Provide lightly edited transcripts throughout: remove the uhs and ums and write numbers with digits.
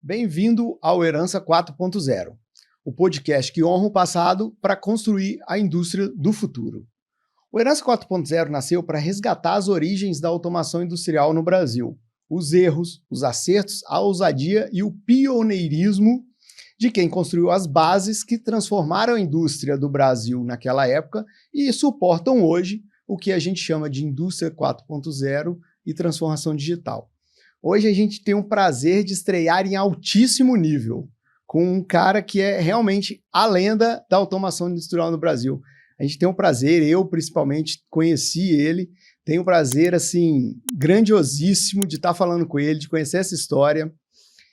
Bem-vindo ao Herança 4.0, o podcast que honra o passado para construir a indústria do futuro. O Herança 4.0 nasceu para resgatar as origens da automação industrial no Brasil, os erros, os acertos, a ousadia e o pioneirismo de quem construiu as bases que transformaram a indústria do Brasil naquela época e suportam hoje o que a gente chama de indústria 4.0 e transformação digital. Hoje a gente tem o prazer de estrear em altíssimo nível com um cara que é realmente a lenda da automação industrial no Brasil. A gente tem o prazer, eu principalmente conheci ele, tenho o prazer assim grandiosíssimo de estar falando com ele, de conhecer essa história,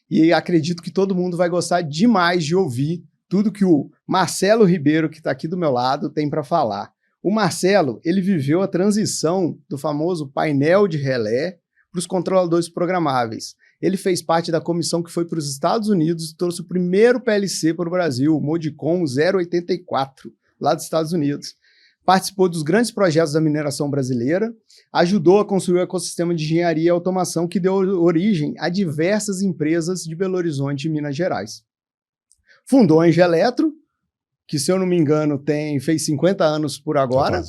e acredito que todo mundo vai gostar demais de ouvir tudo que o Marcelo Ribeiro, que está aqui do meu lado, tem para falar. O Marcelo, ele viveu a transição do famoso painel de relé para os controladores programáveis. Ele fez parte da comissão que foi para os Estados Unidos e trouxe o primeiro PLC para o Brasil, o Modicon 084, lá dos Estados Unidos. Participou dos grandes projetos da mineração brasileira, ajudou a construir o ecossistema de engenharia e automação que deu origem a diversas empresas de Belo Horizonte e Minas Gerais. Fundou a Engeletro, que, se eu não me engano, fez 50 anos por agora.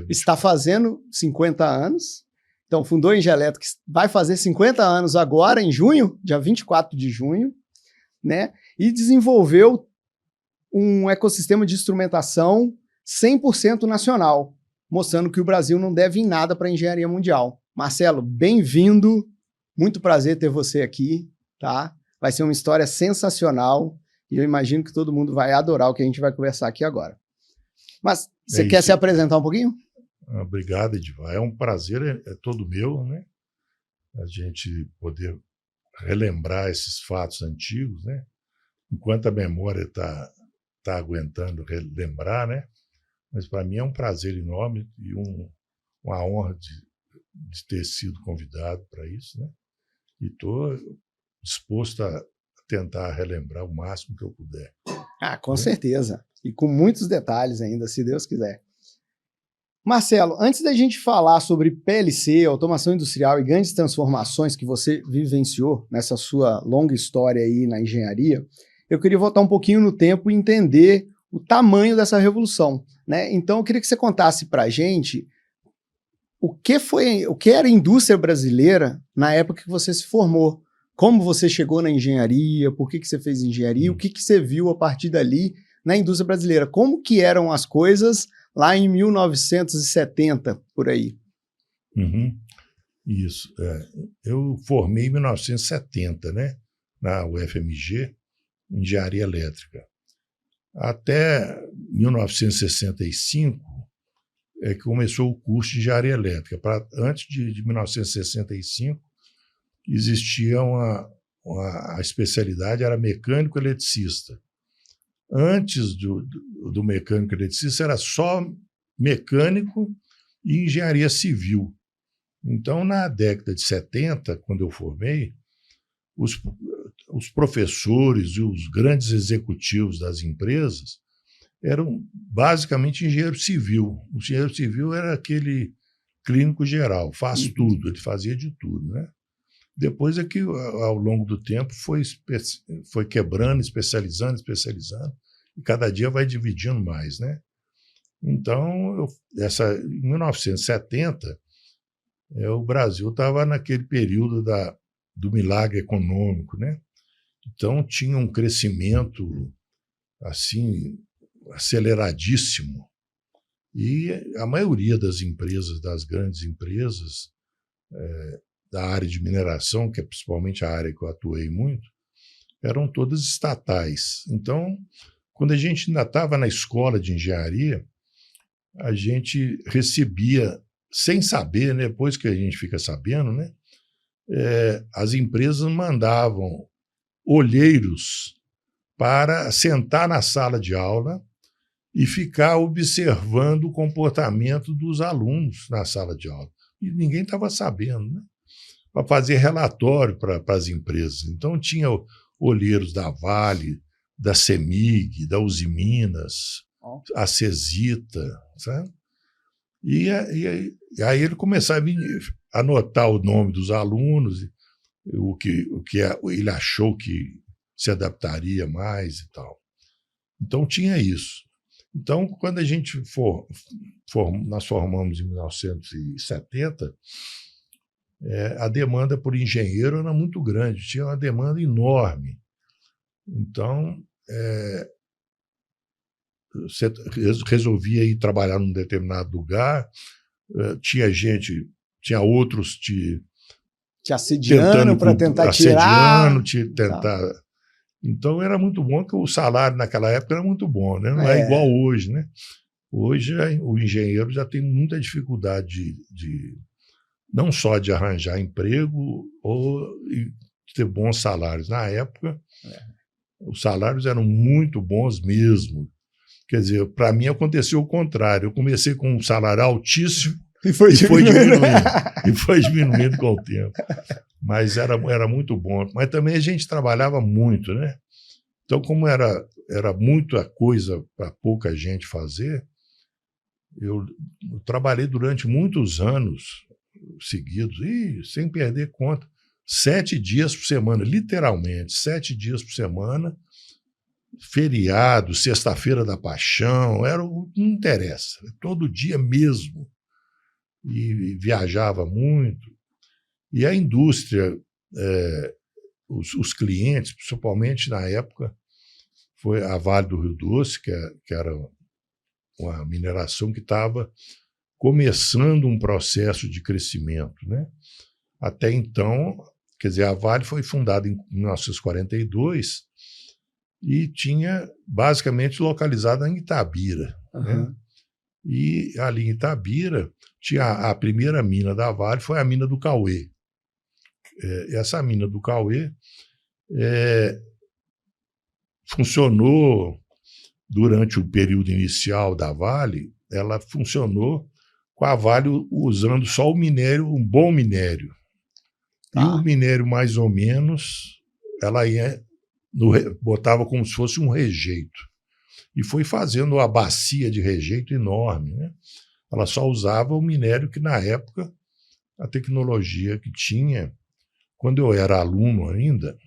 Está fazendo 50 anos. Então, fundou a Engeletro, que vai fazer 50 anos agora, em junho, dia 24 de junho, né? E desenvolveu um ecossistema de instrumentação 100% nacional, mostrando que o Brasil não deve em nada para a engenharia mundial. Marcelo, bem-vindo, muito prazer ter você aqui, tá? Vai ser uma história sensacional e eu imagino que todo mundo vai adorar o que a gente vai conversar aqui agora. Mas você quer se apresentar um pouquinho? Obrigado, Edivar. É um prazer, é todo meu, né? A gente poder relembrar esses fatos antigos, né? Enquanto a memória está aguentando relembrar, né? Mas para mim é um prazer enorme e uma honra de ter sido convidado para isso, né? E estou disposto a tentar relembrar o máximo que eu puder. Ah, com certeza. E com muitos detalhes ainda, se Deus quiser. Marcelo, antes da gente falar sobre PLC, automação industrial e grandes transformações que você vivenciou nessa sua longa história aí na engenharia, eu queria voltar um pouquinho no tempo e entender o tamanho dessa revolução, né? Então, eu queria que você contasse para a gente o que era a indústria brasileira na época que você se formou, como você chegou na engenharia, por que você fez engenharia, o que você viu a partir dali na indústria brasileira, como que eram as coisas lá em 1970, por aí. Uhum. Isso. Eu formei em 1970, né? Na UFMG, Engenharia Elétrica. Até 1965 é que começou o curso de Engenharia Elétrica. Antes de 1965, existia a especialidade, era mecânico eletricista. Antes do mecânico eletricista, era só mecânico e engenharia civil. Então, na década de 70, quando eu formei, os professores e os grandes executivos das empresas eram basicamente engenheiro civil. O engenheiro civil era aquele clínico geral, faz tudo, ele fazia de tudo, né? Depois é que, ao longo do tempo, foi quebrando, especializando, e cada dia vai dividindo mais, né? Então, em 1970, o Brasil estava naquele período do milagre econômico, né? Então, tinha um crescimento assim aceleradíssimo. E a maioria das empresas, das grandes empresas, da área de mineração, que é principalmente a área que eu atuei muito, eram todas estatais. Então, quando a gente ainda estava na escola de engenharia, a gente recebia, sem saber, né, depois que a gente fica sabendo, né, as empresas mandavam olheiros para sentar na sala de aula e ficar observando o comportamento dos alunos na sala de aula. E ninguém estava sabendo, né? Para fazer relatório para as empresas. Então, tinha olheiros da Vale, da CEMIG, da Usiminas, a Cesita, sabe? E aí ele começava a anotar o nome dos alunos, o que ele achou que se adaptaria mais e tal. Então, tinha isso. Então, quando a gente nós formamos em 1970, a demanda por engenheiro era muito grande, tinha uma demanda enorme. Então, você resolvia ir trabalhar num determinado lugar, tinha outros te assediando para tentar tirar. Tentar. Então, era muito bom, que o salário naquela época era muito bom, né? Não é igual hoje, né? Hoje, o engenheiro já tem muita dificuldade não só de arranjar emprego ou de ter bons salários. Na época, os salários eram muito bons mesmo. Quer dizer, para mim aconteceu o contrário. Eu comecei com um salário altíssimo e foi diminuindo. E foi diminuindo com o tempo. Mas era muito bom. Mas também a gente trabalhava muito, né? Então, como era muita coisa para pouca gente fazer, eu trabalhei durante muitos anos seguidos, sem perder conta, 7 dias por semana, literalmente, 7 dias por semana, feriado, sexta-feira da paixão, não interessa, todo dia mesmo. E viajava muito. E a indústria, os clientes, principalmente na época, foi a Vale do Rio Doce, que era uma mineração que estava começando um processo de crescimento, né? Até então, quer dizer, a Vale foi fundada em 1942 e tinha basicamente localizada em Itabira. Né? E ali em Itabira, tinha a primeira mina da Vale, foi a mina do Cauê. Essa mina do Cauê funcionou durante o período inicial da Vale, ela funcionou com a Vale usando só o minério, um bom minério. E o minério, mais ou menos, ela botava como se fosse um rejeito. E foi fazendo uma bacia de rejeito enorme. Né? Ela só usava o minério que, na época, a tecnologia que tinha. Quando eu era aluno ainda,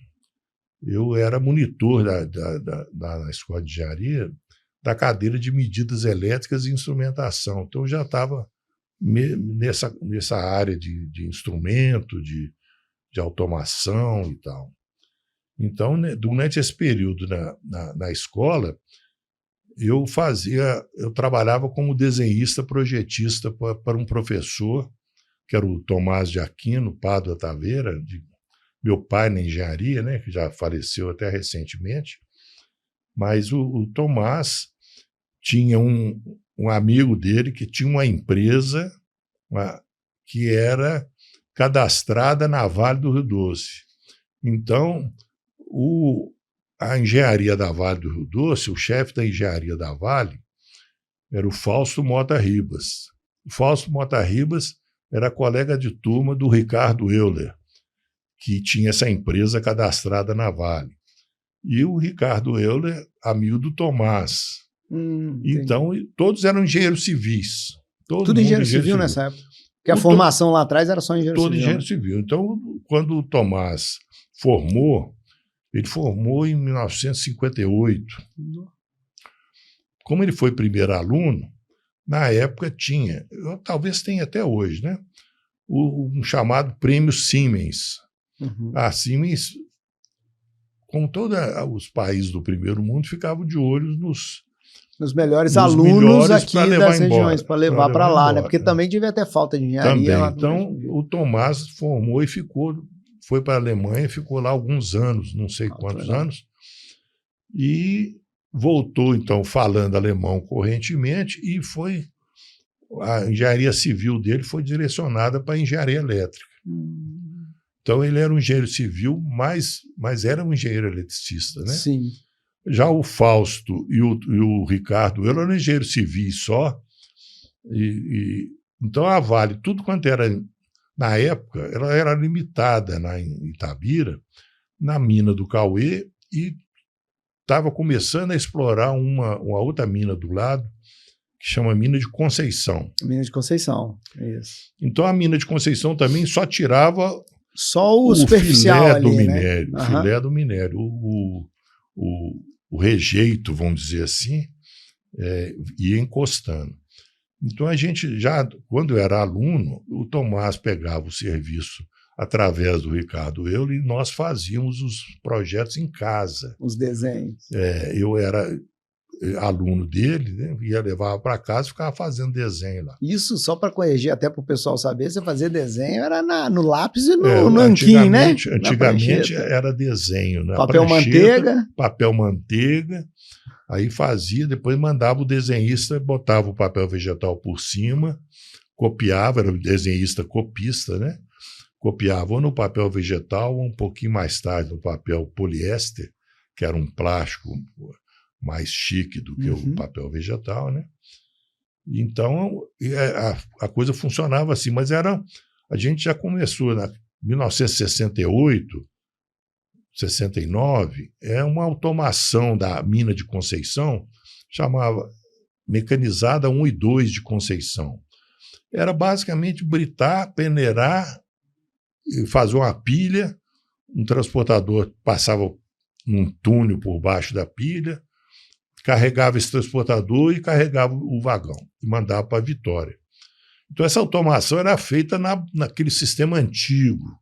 eu era monitor da Escola de Engenharia, da cadeira de medidas elétricas e instrumentação. Então, eu já estava nessa área de instrumento, de automação e tal. Então, né, durante esse período na escola, eu trabalhava como desenhista projetista para um professor, que era o Tomás de Aquino, Pádua Taveira, meu pai na engenharia, né, que já faleceu até recentemente. Mas o Tomás tinha um amigo dele que tinha uma empresa que era cadastrada na Vale do Rio Doce. Então, a engenharia da Vale do Rio Doce, o chefe da engenharia da Vale, era o Fausto Mota Ribas. O Fausto Mota Ribas era colega de turma do Ricardo Euler, que tinha essa empresa cadastrada na Vale. E o Ricardo Euler, amigo do Tomás. Então, todos eram engenheiros civis. Tudo engenheiro civil nessa época? Porque a formação lá atrás era só engenheiro civil. Todo engenheiro civil. Então, quando o Tomás formou, ele formou em 1958. Como ele foi primeiro aluno, na época tinha, talvez tenha até hoje, né? Um chamado Prêmio Siemens. A Siemens, como todos os países do primeiro mundo, ficavam de olho nos melhores alunos aqui das regiões, para levar para lá, né? Porque também devia ter falta de engenharia. Lá então, o Tomás formou e foi para a Alemanha, ficou lá alguns anos, não sei quantos anos, e voltou, então, falando alemão correntemente, e a engenharia civil dele foi direcionada para a engenharia elétrica. Então, ele era um engenheiro civil, mas era um engenheiro eletricista, né? Sim. Já o Fausto e o Ricardo, ele eram engenheiros civis só. Então, a Vale, tudo quanto era, na época, ela era limitada em Itabira, na mina do Cauê, e estava começando a explorar uma outra mina do lado, que chama Mina de Conceição. Mina de Conceição, isso. Então, a Mina de Conceição também só tirava Só o superficial filé ali, do né? minério, o filé do minério. O rejeito, vamos dizer assim, ia encostando. Então, a gente já, quando eu era aluno, o Tomás pegava o serviço através do Ricardo Euler e nós fazíamos os projetos em casa. Os desenhos. Eu era aluno dele, né? Ia levar para casa e ficava fazendo desenho lá. Isso, só para corrigir, até para o pessoal saber, você fazia desenho era no lápis e no nanquim, né? Antigamente era desenho. Na papel manteiga. Papel manteiga. Aí fazia, depois mandava o desenhista, botava o papel vegetal por cima, copiava, era o desenhista copista, né? Copiava ou no papel vegetal ou um pouquinho mais tarde no papel poliéster, que era um plástico mais chique do que o papel vegetal, né? Então, a coisa funcionava assim, mas a gente já começou em 1968, 69, uma automação da mina de Conceição, chamava Mecanizada 1 e 2 de Conceição. Era basicamente britar, peneirar, fazer uma pilha, um transportador passava num túnel por baixo da pilha, carregava esse transportador e carregava o vagão e mandava para Vitória. Então, essa automação era feita naquele sistema antigo,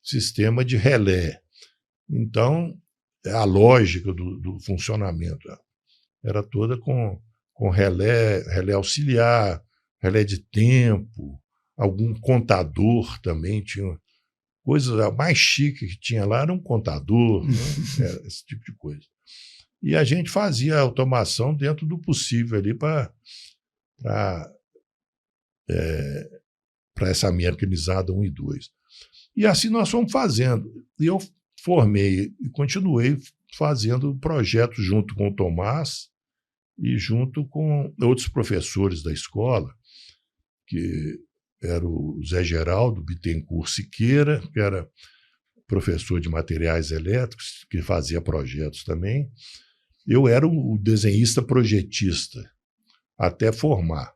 sistema de relé. Então, a lógica do funcionamento era toda com relé auxiliar, relé de tempo, algum contador também tinha. Coisa mais chique que tinha lá era um contador, né? Esse tipo de coisa. E a gente fazia a automação dentro do possível ali para essa mecanizada 1 e 2. E assim nós fomos fazendo. E eu formei e continuei fazendo projetos junto com o Tomás e junto com outros professores da escola, que era o Zé Geraldo Bittencourt Siqueira, que era professor de materiais elétricos, que fazia projetos também. Eu era o desenhista projetista, até formar.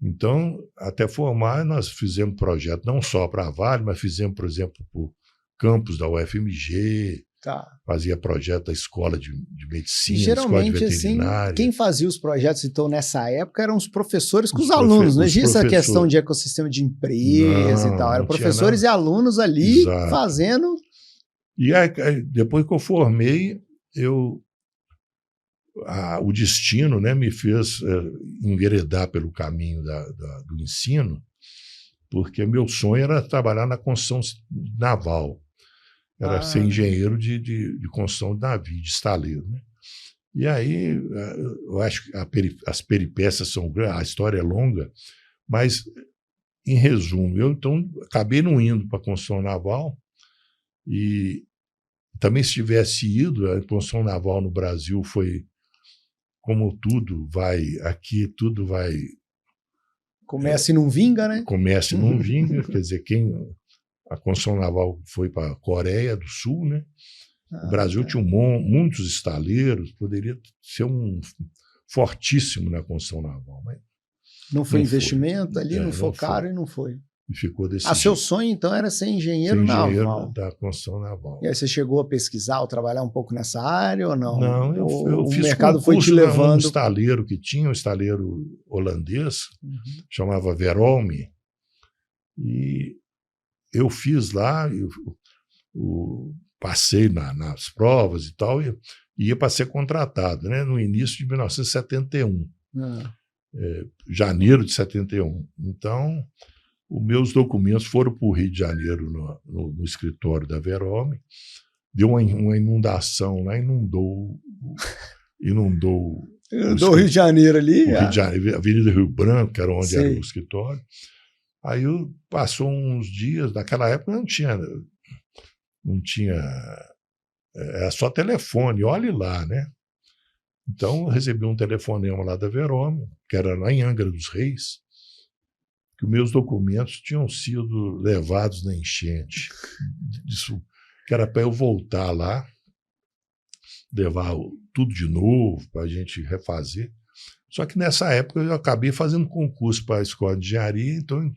Então, até formar, nós fizemos projeto não só para a Vale, mas fizemos, por exemplo, para o campus da UFMG, fazia projeto da escola de medicina, geralmente, escola de veterinária. Assim, quem fazia os projetos, então, nessa época, eram os professores com os alunos. Não existia essa questão de ecossistema de empresa e tal. Eram professores e alunos ali fazendo. E aí, depois que eu formei, o destino, né, me fez enveredar pelo caminho do ensino, porque meu sonho era trabalhar na construção naval. Era ser engenheiro de construção de navio, de estaleiro, né? E aí, eu acho que as peripécias são grandes, a história é longa, mas, em resumo, eu então acabei não indo para a construção naval e também se tivesse ido, a construção naval no Brasil foi, como tudo vai, aqui tudo vai... Começa e não vinga, né? Começa e não vinga, quer dizer, a construção naval foi para a Coreia do Sul, né? O Brasil tinha muitos estaleiros, poderia ser fortíssimo na construção naval. Mas não foi investimento ali, não focaram e não foi. E ficou decidido. Seu sonho, então, era ser engenheiro naval. Da construção naval. E aí você chegou a pesquisar ou trabalhar um pouco nessa área ou não? Não, eu fiz mercado foi te levando. Um estaleiro que tinha, um estaleiro holandês, chamava Verolme, e eu fiz lá, passei nas provas e tal, e ia para ser contratado, né, no início de 1971, janeiro de 71. Então, os meus documentos foram para o Rio de Janeiro, no escritório da Verolme, deu uma inundação lá, inundou do Rio de Janeiro ali? Rio de Janeiro, Avenida Rio Branco, que era onde era o escritório. Aí passou uns dias, naquela época não tinha, era só telefone, olhe lá, né? Então eu recebi um telefonema lá da Verolme, que era lá em Angra dos Reis, que os meus documentos tinham sido levados na enchente. Isso, que era para eu voltar lá, levar tudo de novo, para a gente refazer. Só que nessa época eu acabei fazendo concurso para a escola de engenharia, então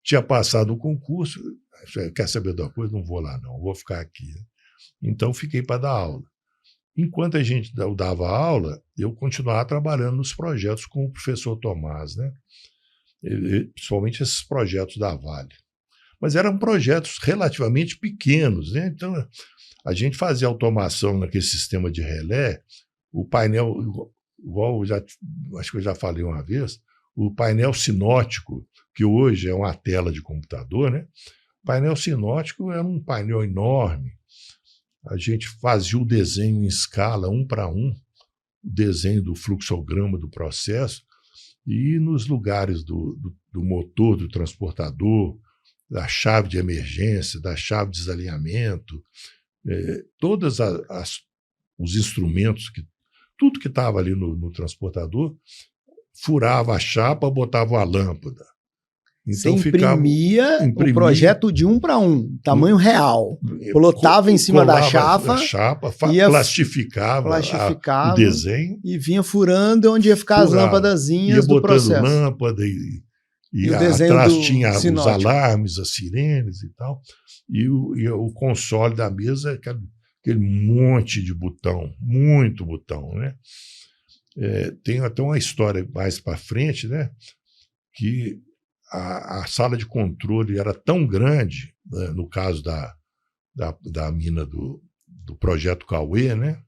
tinha passado o concurso, quer saber de uma coisa? Não vou lá, não, vou ficar aqui. Então, fiquei para dar aula. Enquanto a gente dava aula, eu continuava trabalhando nos projetos com o professor Tomás, né? Principalmente esses projetos da Vale. Mas eram projetos relativamente pequenos, né? Então, a gente fazia automação naquele sistema de relé, o painel, igual acho que eu já falei uma vez, o painel sinótico, que hoje é uma tela de computador, né? O painel sinótico era um painel enorme. A gente fazia o desenho em escala 1:1, o desenho do fluxograma do processo, e nos lugares do motor do transportador, da chave de emergência, da chave de desalinhamento, todos os instrumentos, tudo que estava ali no transportador, furava a chapa, botava a lâmpada. Então, você imprimia o projeto de 1:1, tamanho real. Plotava em cima da chapa, plastificava o desenho. E vinha furando onde ia ficar as lâmpadazinhas do processo. Ia botando lâmpada e atrás tinha os alarmes, as sirenes e tal. E o console da mesa, aquele monte de botão, muito botão, né? Tem até uma história mais para frente, né? Que a sala de controle era tão grande, né, no caso da mina do projeto Cauê, né,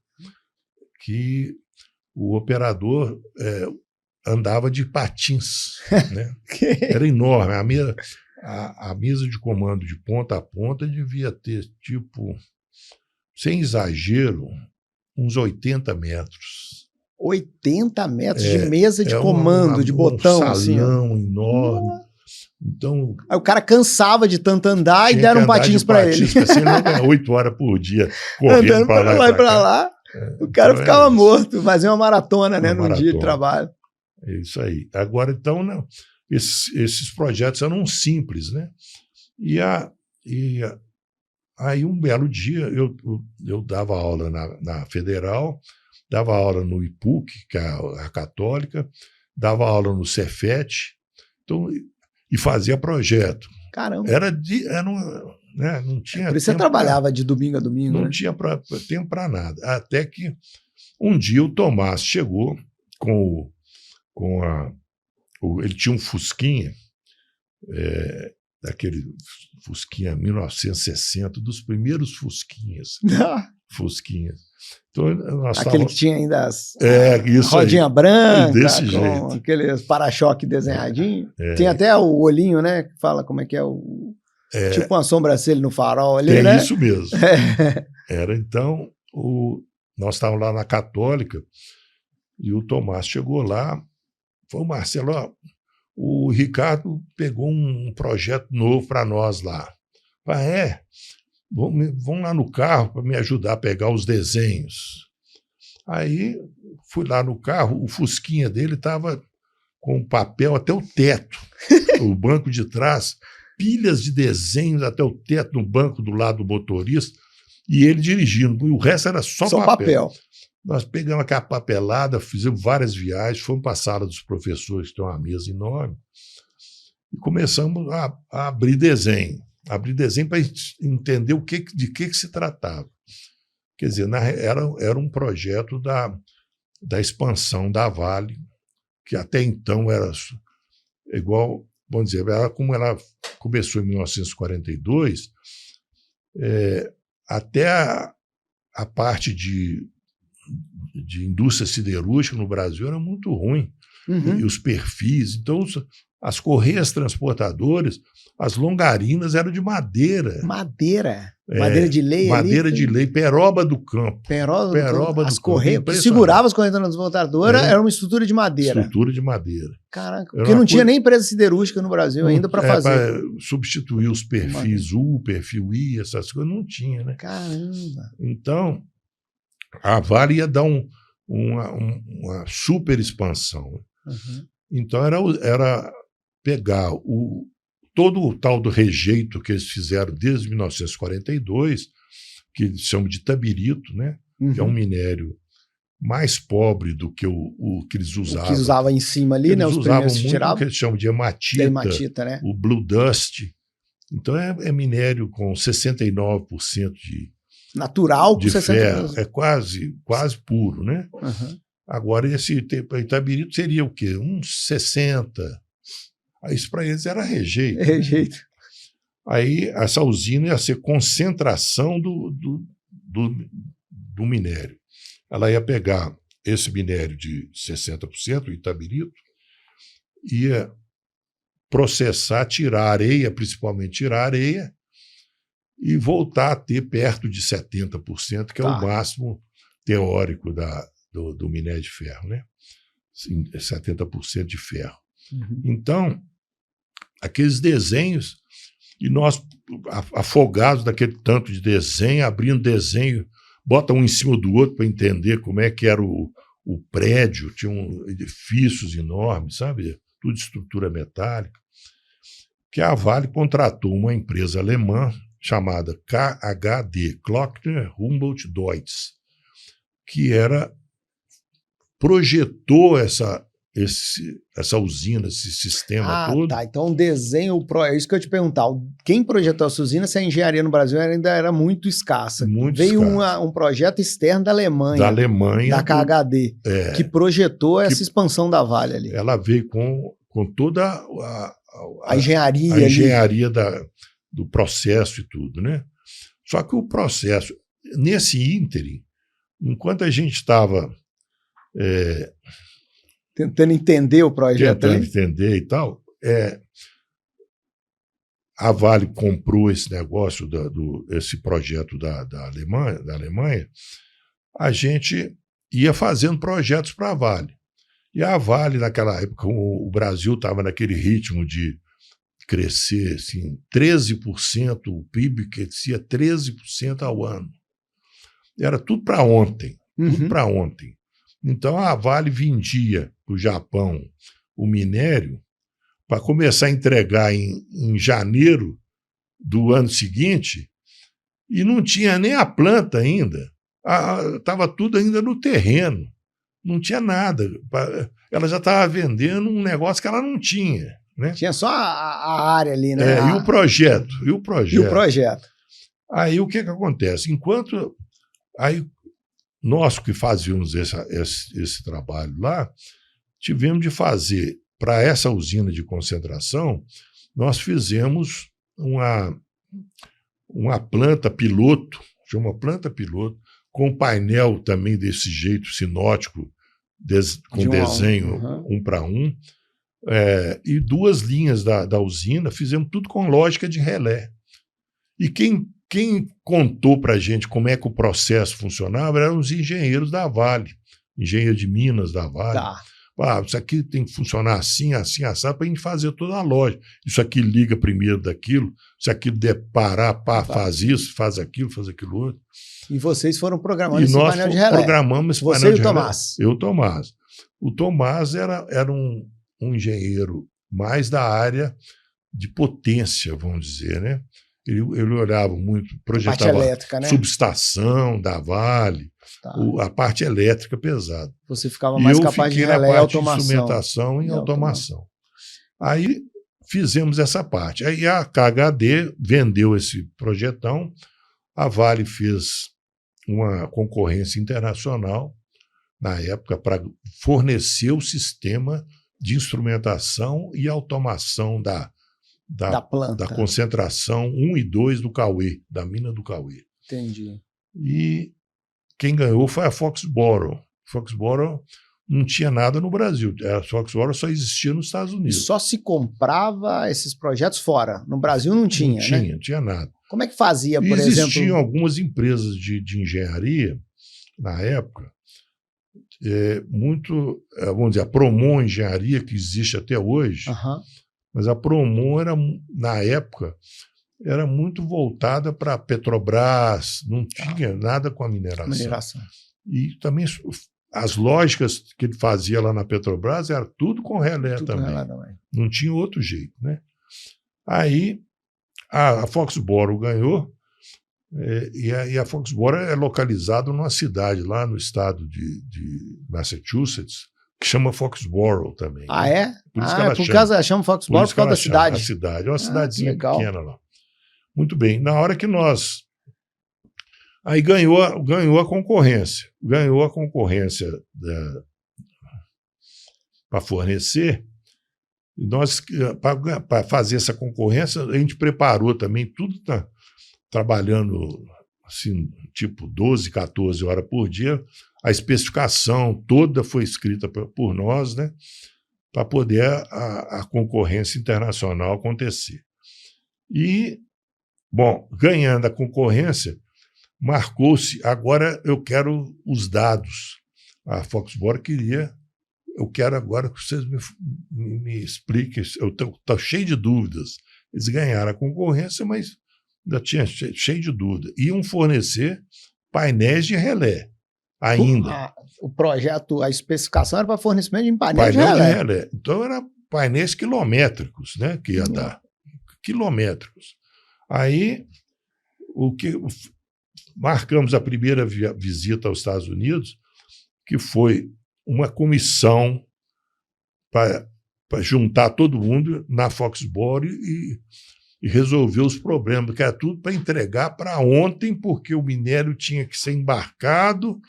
que o operador andava de patins. Né? Era enorme. A mesa de comando de ponta a ponta devia ter, tipo, sem exagero, uns 80 metros. 80 metros de mesa de comando, de botão. Um salão assim, enorme. Então, aí o cara cansava de tanto andar e deram um patins para ele. Assim, não, 8 horas por dia, correndo para lá e para lá. O cara então ficava morto, fazia uma maratona, né, num dia de trabalho. É isso aí. Agora, então, não, esses projetos eram simples, né? Aí, um belo dia, eu dava aula na Federal, dava aula no IPUC, que é a católica, dava aula no Cefet, então, e fazia projeto. Caramba. Né, não tinha. Por isso você trabalhava de domingo a domingo. Não né? tinha tempo para nada. Até que um dia o Tomás chegou ele tinha um Fusquinha, daquele Fusquinha 1960, dos primeiros Fusquinhas. Fusquinhas. Então, aquele que tinha ainda as rodinha branca, desse com jeito. aqueles para-choque desenhadinho. Tem até o olhinho, né? Que fala como é que é tipo uma sobrancelha no farol ali, tem né? Isso mesmo. Era, então, nós estávamos lá na Católica e o Tomás chegou lá, falou: Marcelo, o Ricardo pegou um projeto novo para nós lá. Falei: vão lá no carro para me ajudar a pegar os desenhos. Aí fui lá no carro, o Fusquinha dele estava com papel até o teto, o banco de trás, pilhas de desenhos até o teto no banco do lado do motorista, e ele dirigindo. E o resto era só papel. Nós pegamos aquela papelada, fizemos várias viagens, fomos para a sala dos professores, que tem uma mesa enorme, e começamos a abrir desenho. Abrir desenho para entender de que se tratava. Quer dizer, era um projeto da expansão da Vale, que até então era igual, vamos dizer, como ela começou em 1942, até a parte de indústria siderúrgica no Brasil era muito ruim. Uhum. E os perfis. Então, as correias transportadoras, as longarinas eram de madeira. Madeira de lei? Madeira de lei, peroba do campo. Peroba as do correias, campo. Que segurava as correias transportadoras era uma estrutura de madeira. Estrutura de madeira. Caraca, porque não tinha nem empresa siderúrgica no Brasil ainda para fazer. Para substituir os perfis U, perfil I, essas coisas, não tinha, né? Caramba! Então, a Vale ia dar uma super expansão. Uhum. Então, era pegar todo o tal do rejeito que eles fizeram desde 1942, que eles chamam de tabirito, né? Uhum. Que é um minério mais pobre do que o que eles usavam. O que usava em cima ali, né? Eles Os usavam primeiros muito o que eles chamam de hematita, hematita, né? o blue dust, Então é minério com 69% natural de com 60%. ferro, é quase puro, né? Uhum. Agora, esse Itabirito seria o quê? Uns 60%. Aí isso para eles era rejeito. Né? Rejeito. Aí essa usina ia ser concentração do minério. Ela ia pegar esse minério de 60%, o Itabirito, ia processar, tirar areia, principalmente tirar areia, e voltar a ter perto de 70%, que é o máximo teórico do minério de ferro, né? 70% de ferro. Uhum. Então, aqueles desenhos, e nós, afogados daquele tanto de desenho, abrindo desenho, bota um em cima do outro para entender como é que era o prédio, tinha edifícios enormes, sabe? Tudo de estrutura metálica. Que a Vale contratou uma empresa alemã chamada KHD, Klockner Humboldt Deutz, que projetou essa usina, esse sistema todo. Tá. Então, o desenho, é isso que eu ia te perguntar. Quem projetou essa usina, se a engenharia no Brasil ainda era muito escassa. Veio um projeto externo da Alemanha. Da Alemanha. Da KHD, que projetou essa expansão da Vale ali. Ela veio com toda a engenharia. A engenharia do processo e tudo, né? Só que o processo, nesse ínterim, enquanto a gente estava tentando entender o projeto. Tentando entender e tal. A Vale comprou esse negócio, esse projeto da Alemanha. A gente ia fazendo projetos para a Vale. E a Vale, naquela época, o Brasil estava naquele ritmo de crescer assim, 13%, o PIB crescia 13% ao ano. Era tudo para ontem. Tudo para ontem. Então, a Vale vendia para o Japão o minério para começar a entregar em janeiro do ano seguinte e não tinha nem a planta ainda. Estava tudo ainda no terreno. Não tinha nada. Ela já estava vendendo um negócio que ela não tinha. Né? Tinha só a área ali, né? E o projeto. Aí o que acontece? Aí nós que fazíamos esse trabalho lá, tivemos de fazer, para essa usina de concentração, nós fizemos uma planta piloto, chama planta piloto, com painel também desse jeito sinótico, com desenho 1 para 1, e 2 linhas da usina, fizemos tudo com lógica de relé. E quem contou para a gente como é que o processo funcionava eram os engenheiros da Vale, engenheiro de Minas da Vale. Isso aqui tem que funcionar assim, assim, assado, para a gente fazer toda a lógica. Isso aqui liga primeiro daquilo, se aquilo der parar, faz isso, faz aquilo outro. E vocês foram programando esse painel de relé. Nós programamos esse painel de relé. Você e o Tomás? Eu e o Tomás. O Tomás era um engenheiro mais da área de potência, vamos dizer, né? Ele olhava muito, projetava elétrica, né? Subestação da Vale, a parte elétrica pesada. Você ficava mais capaz de relé e automação. De instrumentação e automação. Aí fizemos essa parte. Aí a KHD vendeu esse projetão, a Vale fez uma concorrência internacional, na época, para fornecer o sistema de instrumentação e automação da planta. Da concentração 1 e 2 do Cauê, da mina do Cauê. Entendi. E quem ganhou foi a Foxboro. Foxboro não tinha nada no Brasil. A Foxboro só existia nos Estados Unidos. E só se comprava esses projetos fora. No Brasil não tinha, né? Não tinha nada. Como é que fazia, por exemplo? Existiam algumas empresas de engenharia, na época, vamos dizer, a Promon Engenharia, que existe até hoje, mas a Promon, na época, era muito voltada para a Petrobras, não tinha nada com a mineração. E também as lógicas que ele fazia lá na Petrobras era tudo com relé também. Não tinha outro jeito, né? Aí a Foxboro ganhou, e a Foxboro é localizada numa cidade lá no estado de Massachusetts, que chama Foxboro também. Por causa chama Foxboro por causa da cidade. A cidade, é uma cidadezinha pequena lá. Muito bem. Na hora que nós... Aí ganhou a concorrência. Ganhou a concorrência para fornecer. E nós, para fazer essa concorrência, a gente preparou também, tudo tá trabalhando assim, tipo 12, 14 horas por dia. A especificação toda foi escrita por nós, né, para poder a concorrência internacional acontecer. E, bom, ganhando a concorrência, marcou-se, agora eu quero os dados. A Foxboro eu quero agora que vocês me expliquem, eu estou cheio de dúvidas. Eles ganharam a concorrência, mas ainda tinha cheio de dúvida. Iam fornecer painéis de relé, ainda. O projeto, a especificação era para fornecimento de painéis de relé. Então, eram painéis quilométricos, né, que ia dar. Quilométricos. Aí, marcamos a primeira visita aos Estados Unidos, que foi uma comissão para juntar todo mundo na Foxboro e resolver os problemas, que era tudo para entregar para ontem, porque o minério tinha que ser embarcado.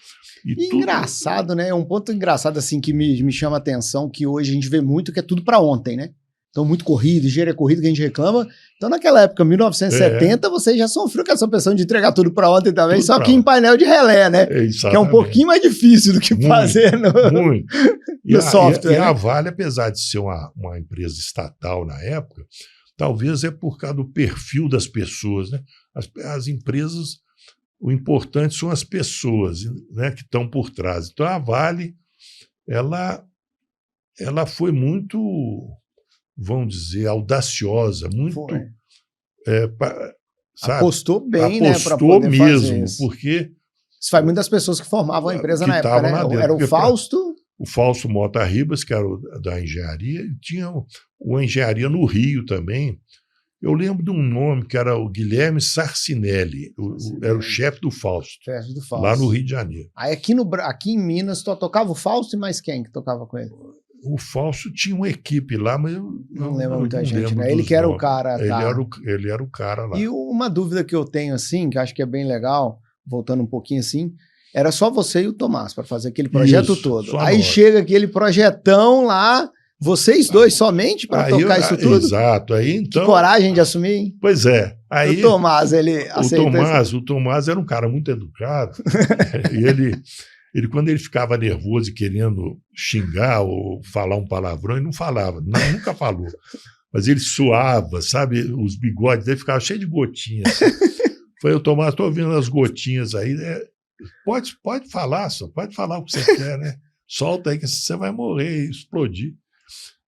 Engraçado, tudo... né? Um ponto engraçado assim que me chama a atenção, que hoje a gente vê muito, que é tudo para ontem, né? Então, muito corrido, engenharia corrida que a gente reclama. Então, naquela época, 1970, você já sofreu com essa pressão de entregar tudo para ontem também, tudo só que em painel de relé, né? Exatamente. Que é um pouquinho mais difícil do que fazer no software. E a Vale, apesar de ser uma empresa estatal na época, talvez é por causa do perfil das pessoas, né? As empresas, o importante são as pessoas, né, que estão por trás. Então, a Vale, ela foi muito... vamos dizer, audaciosa, muito... sabe? Apostou bem, né? Apostou mesmo, porque... Isso faz muitas pessoas que formavam a empresa na época, né? Era o Fausto... O Fausto Mota Ribas, que era da engenharia, e tinha uma engenharia no Rio também. Eu lembro de um nome que era o Guilherme Sarcinelli, era o chefe do Fausto, lá no Rio de Janeiro. Aí aqui em Minas só tocava o Fausto e mais quem que tocava com ele? O Fausto tinha uma equipe lá, mas eu não lembro muita gente, né? Ele que era o cara. Ele era o cara lá. E uma dúvida que eu tenho, assim, que acho que é bem legal, voltando um pouquinho assim, era só você e o Tomás para fazer aquele projeto todo. Aí chega aquele projetão lá, vocês dois somente para tocar isso tudo? Exato. Aí, então, que coragem de assumir, hein? Pois é. Aí, o Tomás, ele aceitou o Tomás era um cara muito educado. E ele, quando ele ficava nervoso e querendo xingar ou falar um palavrão, ele não falava, nunca falou. Mas ele suava, sabe? Os bigodes dele ficavam cheios de gotinhas. Falei, Tomás, estou ouvindo as gotinhas aí. Pode falar, só pode falar o que você quer, né? Solta aí que você vai morrer e explodir.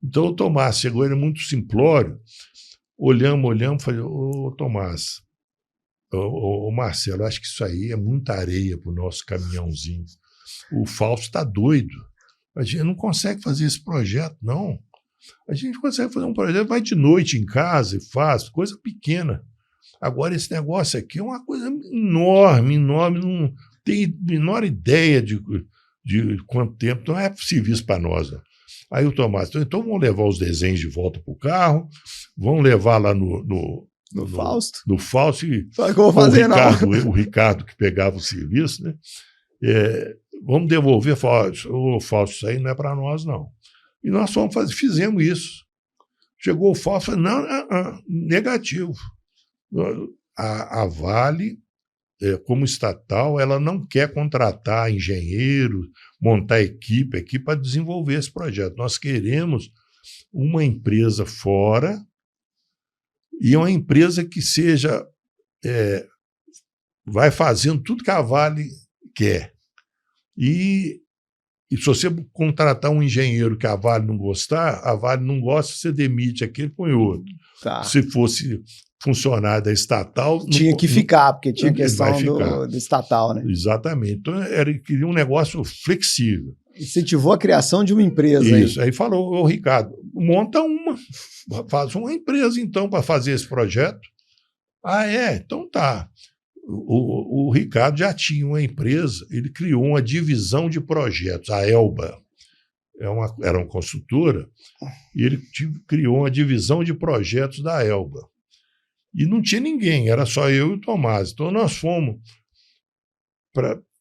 Então o Tomás chegou, ele muito simplório. Olhamos, falei, ô Tomás, ô Marcelo, acho que isso aí é muita areia para o nosso caminhãozinho. O Fausto está doido. A gente não consegue fazer esse projeto, não. A gente consegue fazer um projeto, vai de noite em casa e faz, coisa pequena. Agora, esse negócio aqui é uma coisa enorme, não tem a menor ideia de quanto tempo, então é serviço para nós. Né? Aí o Tomás, então vamos levar os desenhos de volta para o carro, vamos levar lá no Fausto. No Fausto e só que eu vou fazer, o Ricardo que pegava o serviço, né? Vamos devolver, o Fausto, isso aí não é para nós, não. E nós fizemos isso. Chegou o Fausto, falou, não, negativo. A Vale, como estatal, ela não quer contratar engenheiros, montar equipe aqui para desenvolver esse projeto. Nós queremos uma empresa fora e uma empresa que seja... vai fazendo tudo que a Vale quer. E se você contratar um engenheiro que a Vale não gostar, a Vale não gosta, você demite aquele e põe outro. Tá. Se fosse funcionário da estatal... Tinha que ficar, porque tinha questão do estatal, né? Exatamente. Então, queria um negócio flexível. Incentivou a criação de uma empresa. Isso. Aí falou, ô Ricardo, monta faz uma empresa, então, para fazer esse projeto. Então tá. O Ricardo já tinha uma empresa, ele criou uma divisão de projetos, a Elba, era uma consultora, e ele criou uma divisão de projetos da Elba. E não tinha ninguém, era só eu e o Tomás. Então nós fomos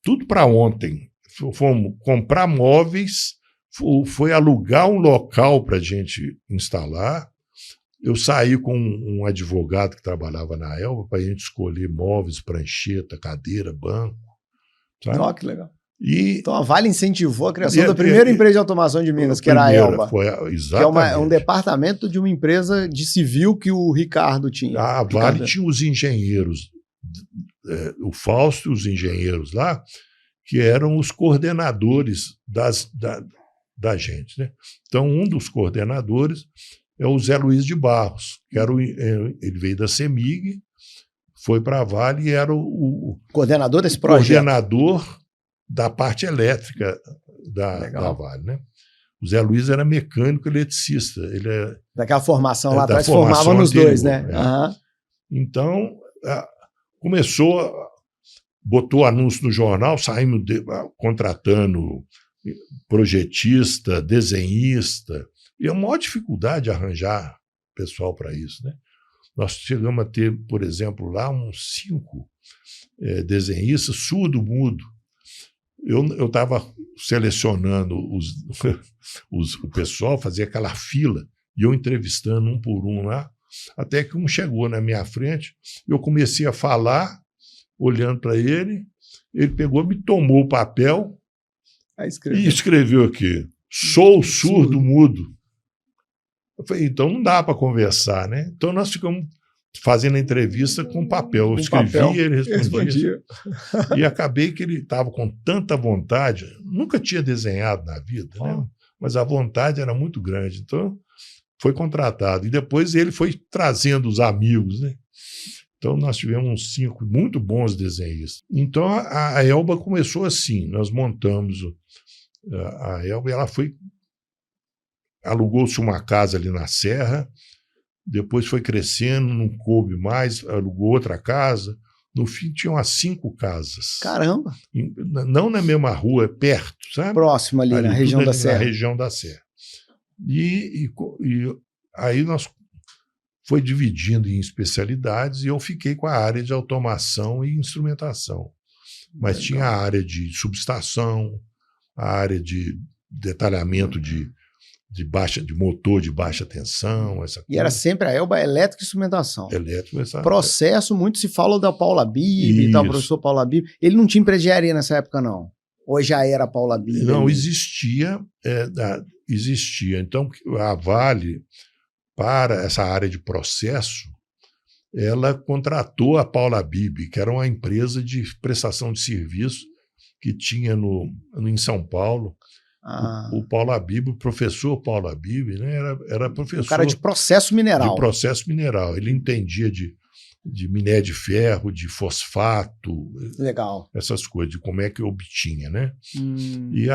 tudo para ontem. Fomos comprar móveis, foi alugar um local para a gente instalar. Eu saí com um advogado que trabalhava na Elba para a gente escolher móveis, prancheta, cadeira, banco. Sabe? Ó, que legal. E, então a Vale incentivou a criação da primeira empresa de automação de Minas, que era a Elba. Exatamente. Que é um departamento de uma empresa de civil que o Ricardo tinha. A Vale tinha os engenheiros, o Fausto e os engenheiros lá, que eram os coordenadores da gente. Né? Então, um dos coordenadores é o Zé Luiz de Barros, que ele veio da CEMIG, foi para a Vale e era o coordenador desse projeto. Coordenador da parte elétrica da Vale. Né? O Zé Luiz era mecânico eletricista. Ele daquela formação lá atrás, formava nos dois, né? Uhum. Então, botou anúncio no jornal, saímos contratando projetista, desenhista, e é uma maior dificuldade de arranjar pessoal para isso. Né? Nós chegamos a ter, por exemplo, lá uns 5 desenhistas surdo-mudo. Eu estava selecionando o pessoal, fazia aquela fila, e eu entrevistando um por um lá, até que um chegou na minha frente, eu comecei a falar, olhando para ele pegou, me tomou o papel e escreveu aqui, sou surdo-mudo. Eu falei, então não dá para conversar, né? Então nós ficamos fazendo a entrevista com papel. Eu escrevia e ele respondia. E acabei que ele estava com tanta vontade, nunca tinha desenhado na vida, né? Mas a vontade era muito grande. Então foi contratado. E depois ele foi trazendo os amigos, né? Então nós tivemos uns 5 muito bons desenhistas. Então a Elba começou assim, nós montamos a Elba e ela alugou-se uma casa ali na Serra, depois foi crescendo, não coube mais, alugou outra casa. No fim, tinham as 5 casas. Caramba! Não na mesma rua, perto, sabe? Próximo ali na região da Serra. Na região da Serra. E aí nós foi dividindo em especialidades e eu fiquei com a área de automação e instrumentação. Mas tinha a área de subestação, a área de detalhamento de motor de baixa tensão, essa coisa. E era sempre a Elba elétrica e instrumentação. Elétrico, essa processo, muito se fala da Paula Bibi e tal, o professor Paula Bibi. Ele não tinha empresa de engenharia nessa época, não? Ou já era a Paula Bibi? Não, existia. Então, a Vale, para essa área de processo, ela contratou a Paula Bibi, que era uma empresa de prestação de serviço que tinha em São Paulo. O Paulo Abib, o professor Paulo Abib, né, era professor. O cara de processo mineral. De processo mineral. Ele entendia de minério de ferro, de fosfato. Legal. Essas coisas, de como é que eu obtinha, né? E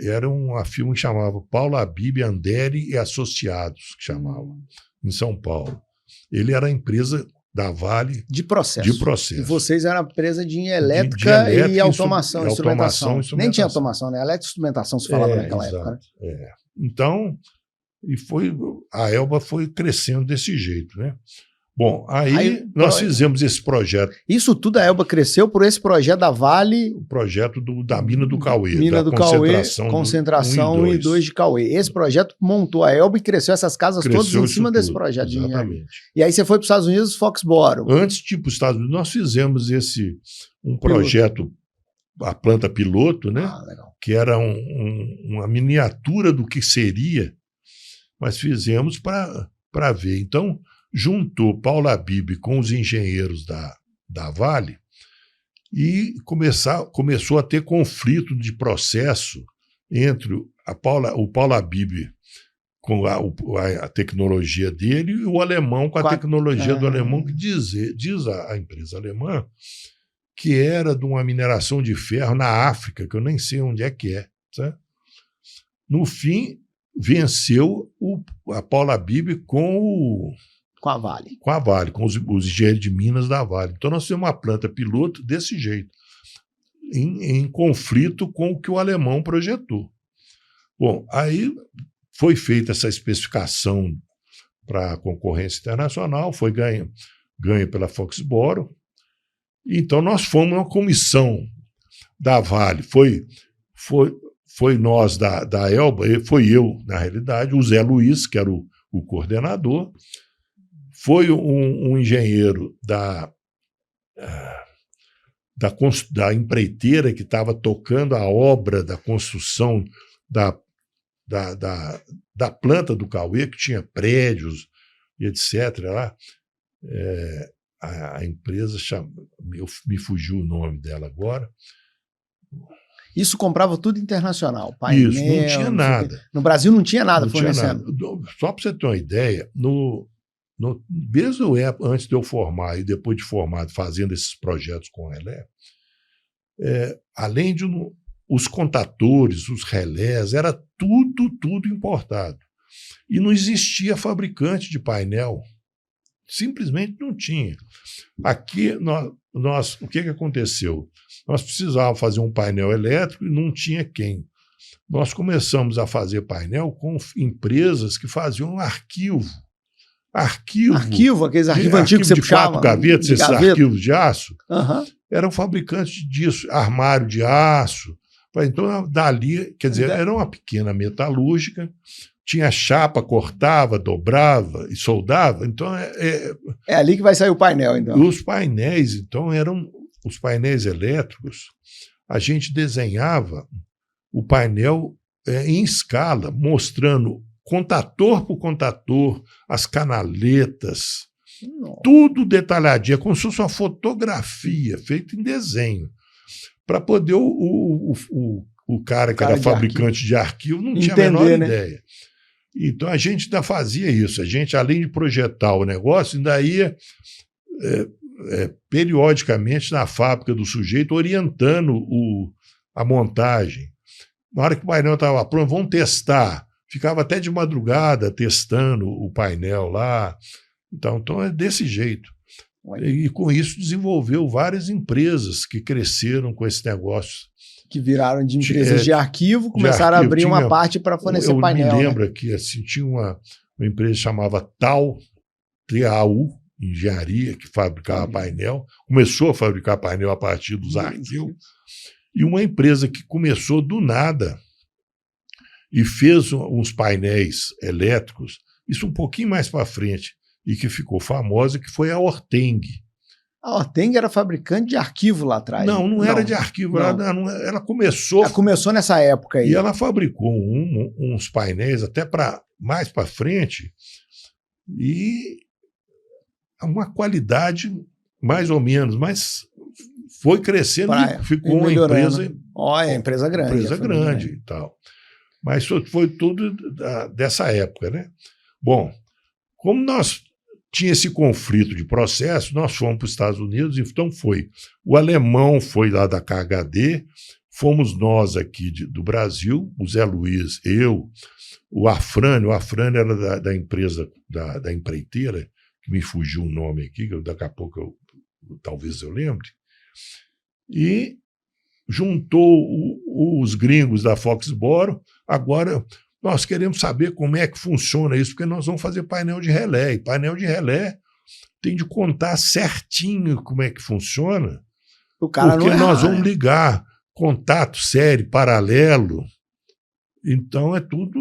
era uma firma que chamava Paulo Abib, Andere e Associados, que chamava, em São Paulo. Ele era a empresa da Vale de processo. E vocês eram a empresa de elétrica e automação, instrumentação. Nem tinha automação, né? Elétrica e instrumentação se falava naquela época. Né? Então, a Elba foi crescendo desse jeito, né? Bom, aí nós fizemos esse projeto. Isso tudo a Elba cresceu por esse projeto da Vale. O projeto da Mina do Cauê. Mina do Cauê, concentração 1 e 2 de Cauê. Esse projeto montou a Elba e cresceu essas casas todas em cima desse projeto. Exatamente. E aí você foi para os Estados Unidos, Foxboro. Antes de ir para os Estados Unidos, nós fizemos um projeto, a planta piloto, né? Que era uma miniatura do que seria, mas fizemos para ver. Então, juntou Paula Bibi com os engenheiros da Vale e começou a ter conflito de processo entre o Paula Bibi com a tecnologia dele e o alemão com a tecnologia do alemão, que diz a empresa alemã que era de uma mineração de ferro na África, que eu nem sei onde é que é. Sabe? No fim, venceu a Paula Bibi com a Vale. Com a Vale, com os engenheiros de Minas da Vale. Então, nós temos uma planta piloto desse jeito, em conflito com o que o alemão projetou. Bom, aí foi feita essa especificação para a concorrência internacional, foi ganho. ganha pela Foxboro. Então, nós fomos uma comissão da Vale. Foi nós da Elba, foi eu, na realidade, o Zé Luiz, que era o coordenador, foi um engenheiro da empreiteira que estava tocando a obra da construção da planta do Cauê, que tinha prédios e etc. Lá. A empresa, me fugiu o nome dela agora. Isso comprava tudo internacional, painel, isso, não tinha nada. No Brasil não tinha nada fornecendo. Só para você ter uma ideia, desde antes de eu formar e depois de formado, fazendo esses projetos com o relé, além de os contadores, os relés, era tudo importado. E não existia fabricante de painel. Simplesmente não tinha. Aqui, o que aconteceu? Nós precisávamos fazer um painel elétrico e não tinha quem. Nós começamos a fazer painel com empresas que faziam arquivo, aqueles arquivos antigos que você de puxava. 4 gavetas, esses arquivos de aço, Uhum. Eram fabricantes disso, armário de aço. Então, dali, quer dizer, era uma pequena metalúrgica, tinha chapa, cortava, dobrava e soldava. Então, é ali que vai sair o painel, então. Os painéis, então, eram os painéis elétricos. A gente desenhava o painel em escala, mostrando contator por contator, as canaletas, tudo detalhadinho, como se fosse uma fotografia feita em desenho, para poder o cara que era fabricante de arquivo não tinha a menor ideia. Então, a gente ainda fazia isso. A gente, além de projetar o negócio, ainda ia periodicamente na fábrica do sujeito, orientando a montagem. Na hora que o painel estava pronto, vamos testar. Ficava até de madrugada testando o painel lá. Então é desse jeito. E com isso desenvolveu várias empresas que cresceram com esse negócio. Que viraram de empresas de arquivo, começaram a abrir uma parte para fornecer painel. Eu me lembro que assim, tinha uma empresa que chamava TAU, Engenharia, que fabricava painel. Começou a fabricar painel a partir dos arquivos. E uma empresa que começou do nada e fez uns painéis elétricos, isso um pouquinho mais para frente, e que ficou famosa, que foi a Orteng. A Orteng era fabricante de arquivo lá atrás. Não era de arquivo. Ela começou... Ela começou nessa época aí. E ela fabricou uns painéis até mais para frente, e uma qualidade mais ou menos, mas foi crescendo e ficou uma empresa... Olha, empresa grande. Empresa grande e tal. Mas foi tudo dessa época, né? Bom, como nós tinha esse conflito de processo, nós fomos para os Estados Unidos, então o alemão foi lá da KHD, fomos nós aqui do Brasil, o Zé Luiz, eu, o Afrânio era da empresa, da empreiteira, que me fugiu o nome aqui, que daqui a pouco talvez eu lembre, e juntou os gringos da Foxboro. Agora nós queremos saber como é que funciona isso, porque nós vamos fazer painel de relé. E painel de relé tem de contar certinho como é que funciona, porque nós vamos ligar contato, série, paralelo. Então é tudo...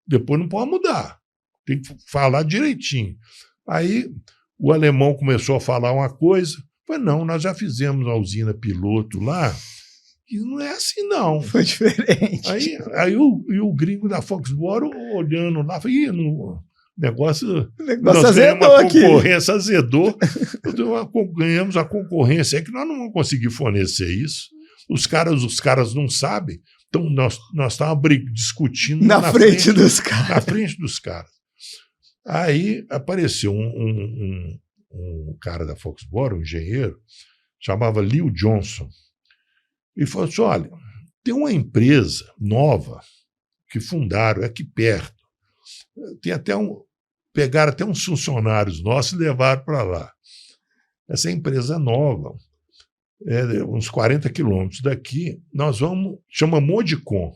Depois não pode mudar. Tem que falar direitinho. Aí o alemão começou a falar uma coisa. Falei, não, nós já fizemos a usina piloto lá, e não é assim, não. Foi diferente. Aí o gringo da Foxboro olhando lá, falei, no negócio azedou aqui. A concorrência azedou. Ganhamos a concorrência. É que nós não vamos conseguir fornecer isso. Os caras não sabem. Então, nós estávamos discutindo na frente dos caras. Na frente dos caras. Aí apareceu um cara da Foxboro, um engenheiro, chamava Leo Johnson, e falou assim, olha, tem uma empresa nova que fundaram aqui perto. Tem até pegaram até uns funcionários nossos e levaram para lá. Essa empresa nova, uns 40 quilômetros daqui, nós vamos, chama Modicon.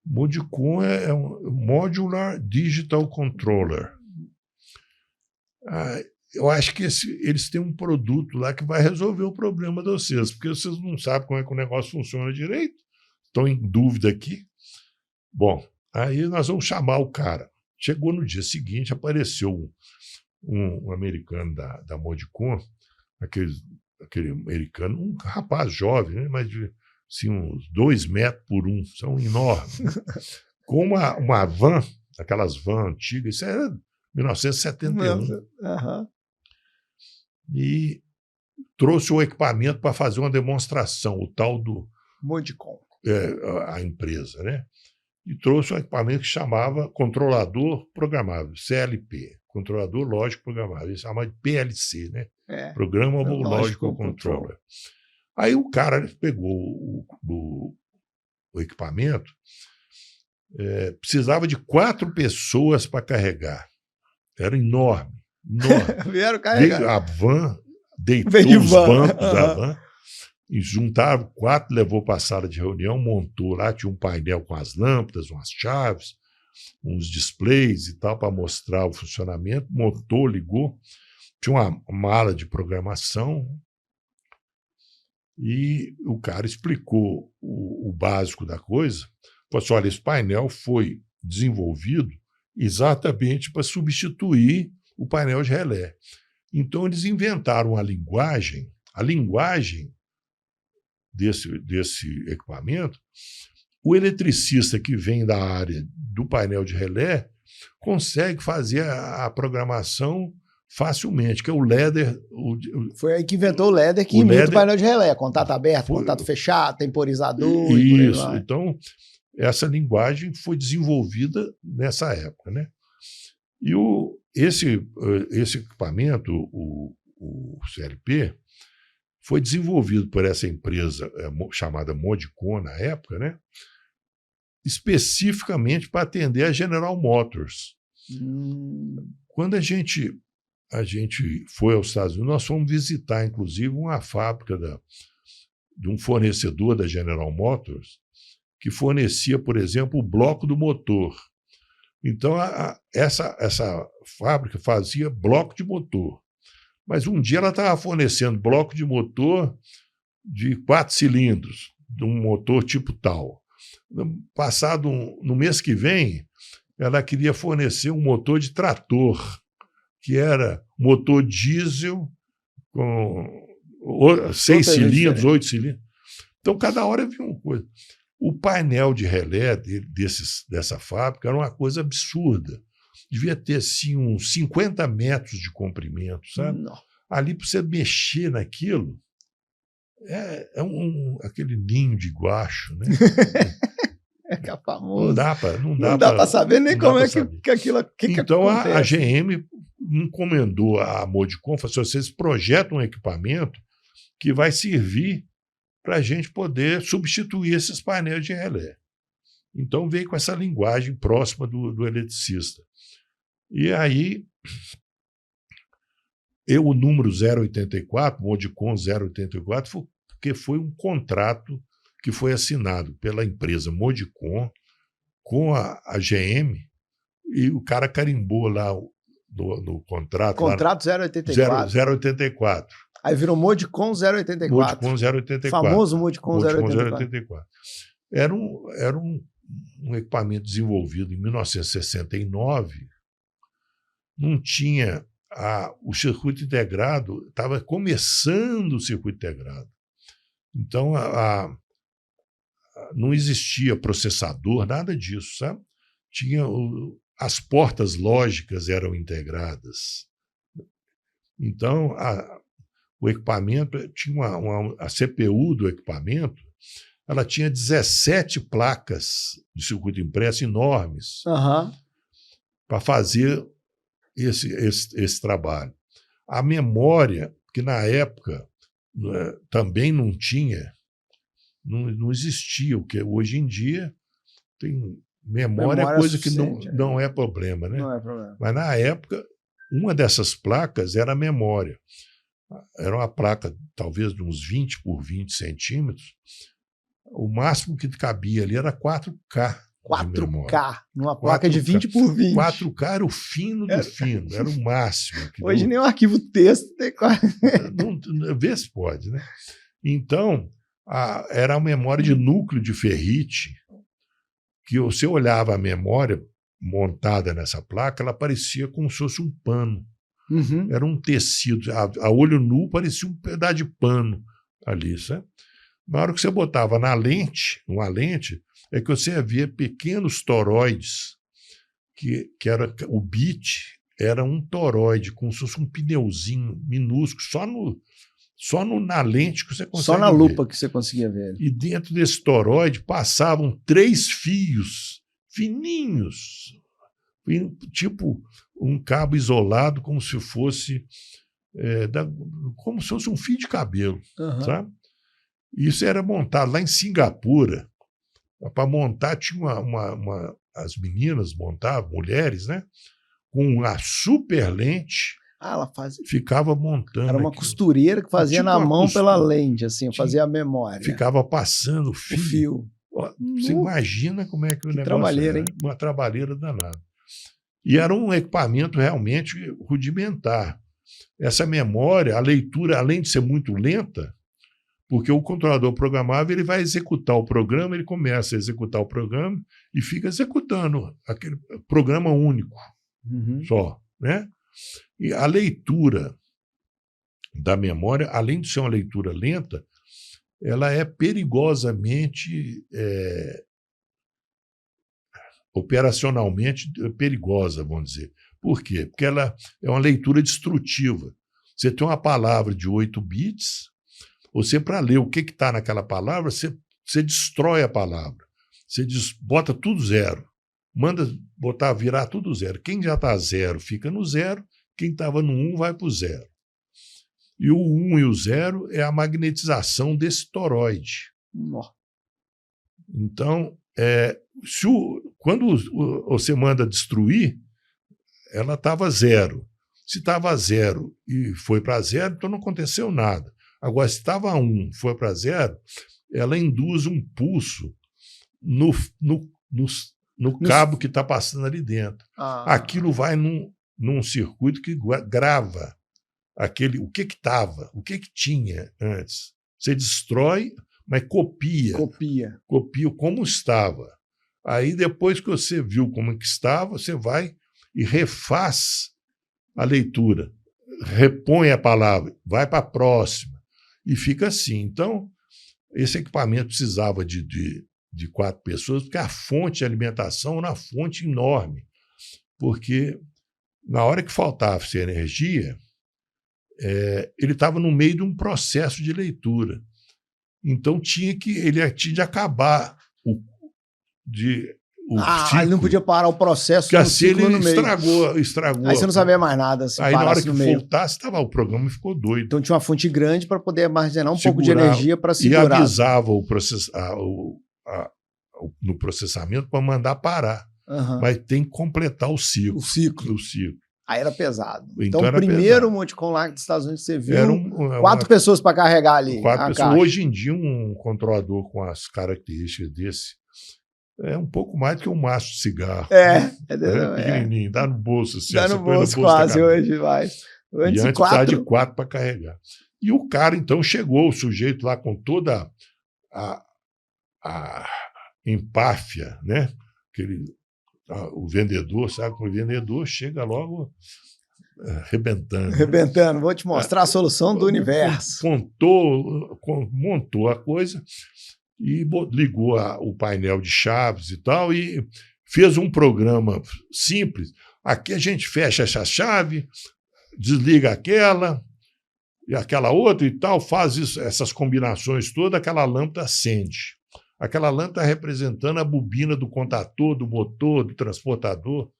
Modicon é um Modular Digital Controller. eu acho que eles têm um produto lá que vai resolver o problema de vocês, porque vocês não sabem como é que o negócio funciona direito, estão em dúvida aqui. Bom, aí nós vamos chamar o cara. Chegou no dia seguinte, apareceu um americano da Modicon, aquele americano, um rapaz jovem, né, mas de assim, uns 2 metros por 1, são enormes, né, com uma van, aquelas van antigas, isso era 1971. Uhum. E trouxe o equipamento para fazer uma demonstração, o tal do Modicon. A empresa, né? E trouxe um equipamento que chamava controlador programável, CLP, controlador lógico programável, ele chamava de PLC, né? Programmable Logical Controller. Aí o cara pegou o equipamento, precisava de 4 pessoas para carregar. Era enorme. Vieram carregar. Veio a van, deitou os bancos da van, e juntaram 4, levou para a sala de reunião, montou lá, tinha um painel com as lâmpadas, umas chaves, uns displays e tal, para mostrar o funcionamento, montou, ligou, tinha uma mala de programação, e o cara explicou o básico da coisa. Falou assim, olha, esse painel foi desenvolvido exatamente para substituir o painel de relé. Então, eles inventaram a linguagem desse equipamento. O eletricista que vem da área do painel de relé consegue fazer a programação facilmente, que é o LEDER. Foi aí que inventou o LEDER, que imita o painel de relé, contato aberto, contato fechado, temporizador. Isso, então essa linguagem foi desenvolvida nessa época, né? E esse equipamento, o CLP, foi desenvolvido por essa empresa chamada Modicon na época, né? Especificamente para atender a General Motors. Quando a gente foi aos Estados Unidos, nós fomos visitar, inclusive, uma fábrica de um fornecedor da General Motors que fornecia, por exemplo, o bloco do motor. Então, essa fábrica fazia bloco de motor. Mas um dia ela estava fornecendo bloco de motor de 4 cilindros, de um motor tipo tal. No mês que vem, ela queria fornecer um motor de trator, que era motor diesel com 6 cilindros, 8 cilindros. Então, cada hora vinha uma coisa. O painel de relé dessa fábrica era uma coisa absurda. Devia ter assim, uns 50 metros de comprimento, sabe? Não. Ali, para você mexer naquilo, aquele ninho de guacho, né? É famoso. Não dá para saber nem como é que aquilo Então, acontece. A GM encomendou a Modicon, falou assim, vocês projetam um equipamento que vai servir para a gente poder substituir esses painéis de relé. Então, veio com essa linguagem próxima do eletricista. E aí, o número 084, Modicon 084, porque foi um contrato que foi assinado pela empresa Modicon com a GM, e o cara carimbou lá no contrato. Contrato 084. 084. Aí virou Modicon 084. Modicon 084. Famoso Modicon 084. Era um equipamento desenvolvido em 1969. Não tinha o circuito integrado, estava começando o circuito integrado. Então, não existia processador, nada disso, sabe? As portas lógicas eram integradas. Então, o equipamento tinha a CPU do equipamento, ela tinha 17 placas de circuito impresso enormes para fazer esse trabalho. A memória, que na época também não tinha, não existia, o que hoje em dia tem memória é coisa que não é problema, né? Não é problema. Mas na época, uma dessas placas era a memória. Era uma placa talvez de uns 20 por 20 centímetros. O máximo que cabia ali era 4K 4K, numa placa de 20 por 20. 4K era o fino do fino, era o máximo. Hoje nem o arquivo texto tem vê se pode, né? Então, era a memória de núcleo de ferrite, que você olhava a memória montada nessa placa, ela parecia como se fosse um pano. Uhum. Era um tecido, a olho nu parecia um pedaço de pano ali, sabe? Na hora que você botava na lente, uma lente, é que você via pequenos toroides, que era o bit, era um toroide, como se fosse um pneuzinho minúsculo, na lente que você conseguia Só na ver. lupa que você conseguia ver. E dentro desse toroide passavam 3 fios fininhos, tipo um cabo isolado, como se fosse um fio de cabelo, sabe? Isso era montado lá em Singapura. Para montar, tinha as meninas montavam, mulheres, né? Com a super lente. Ela fazia. Ficava montando. Era uma costureira que fazia tipo na mão pela lente, assim, fazia a memória. Ficava passando o fio. Você imagina como é que o negócio trabalheira, era. hein? Uma trabalheira danada. E era um equipamento realmente rudimentar. Essa memória, a leitura, além de ser muito lenta, porque o controlador programável ele vai executar o programa, ele começa a executar o programa e fica executando aquele programa único só, né? E a leitura da memória, além de ser uma leitura lenta, ela é perigosamente, operacionalmente perigosa, vamos dizer. Por quê? Porque ela é uma leitura destrutiva. Você tem uma palavra de 8 bits, você, para ler o que está naquela palavra, você destrói a palavra. Você bota tudo zero. Manda virar tudo zero. Quem já está zero fica no zero, quem estava no 1 vai para o zero. E o 1 e o 0 é a magnetização desse toroide. Então, quando você manda destruir, ela estava zero. Se estava zero e foi para zero, então não aconteceu nada. Agora, se estava 1 e foi para zero, ela induz um pulso no cabo que está passando ali dentro. Aquilo vai num circuito que grava o que estava, o que tinha antes. Você destrói, mas copia como estava. Aí, depois que você viu como que estava, você vai e refaz a leitura, repõe a palavra, vai para a próxima. E fica assim. Então, esse equipamento precisava de 4 pessoas, porque a fonte de alimentação era uma fonte enorme. Porque, na hora que faltava essa energia, ele estava no meio de um processo de leitura. Então, ele tinha de acabar o ciclo. Ele não podia parar o processo porque assim ele no meio. estragou. Aí você não sabia mais nada. Se aí na hora que meio. voltasse, o programa ficou doido. Então tinha uma fonte grande para poder armazenar um pouco de energia para segurar. E avisava no processamento para mandar parar. Mas tem que completar o ciclo. O ciclo. Aí era pesado. Então o primeiro Multicom lá dos Estados Unidos você viu, 4 pessoas para carregar ali. 4 pessoas. Hoje em dia, um controlador com as características desse é um pouco mais do que um maço de cigarro. Pequenininho, dá no bolso. Assim, dá no bolso quase hoje, vai. Antes precisava de 4 para carregar. E o cara, então, chegou, o sujeito lá com toda a empáfia, né? O vendedor, sabe? O vendedor chega logo arrebentando. Vou te mostrar a solução do universo. Montou a coisa e ligou o painel de chaves e tal, e fez um programa simples. Aqui a gente fecha essa chave, desliga aquela e aquela outra e tal, faz essas combinações todas, aquela lâmpada acende. Aquela lâmpada representando a bobina do contator, do motor, do transportador.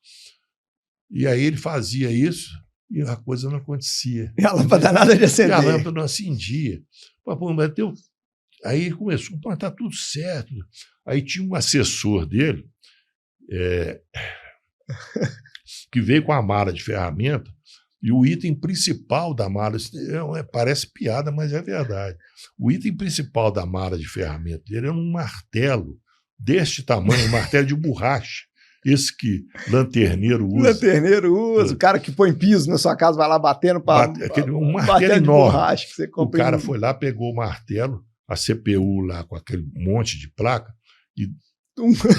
E aí ele fazia isso e a coisa não acontecia. E a lâmpada nada de acender. E a lâmpada não acendia. Aí começou, está tudo certo. Aí tinha um assessor dele, que veio com a mala de ferramenta, e o item principal da mala, parece piada, mas é verdade. O item principal da mala de ferramenta dele era um martelo deste tamanho, um martelo de borracha. Esse que lanterneiro usa. Lanterneiro usa, o cara que põe piso na sua casa vai lá batendo para um martelo enorme. Borracha que você compra. O cara foi lá, pegou o martelo, a CPU lá com aquele monte de placa e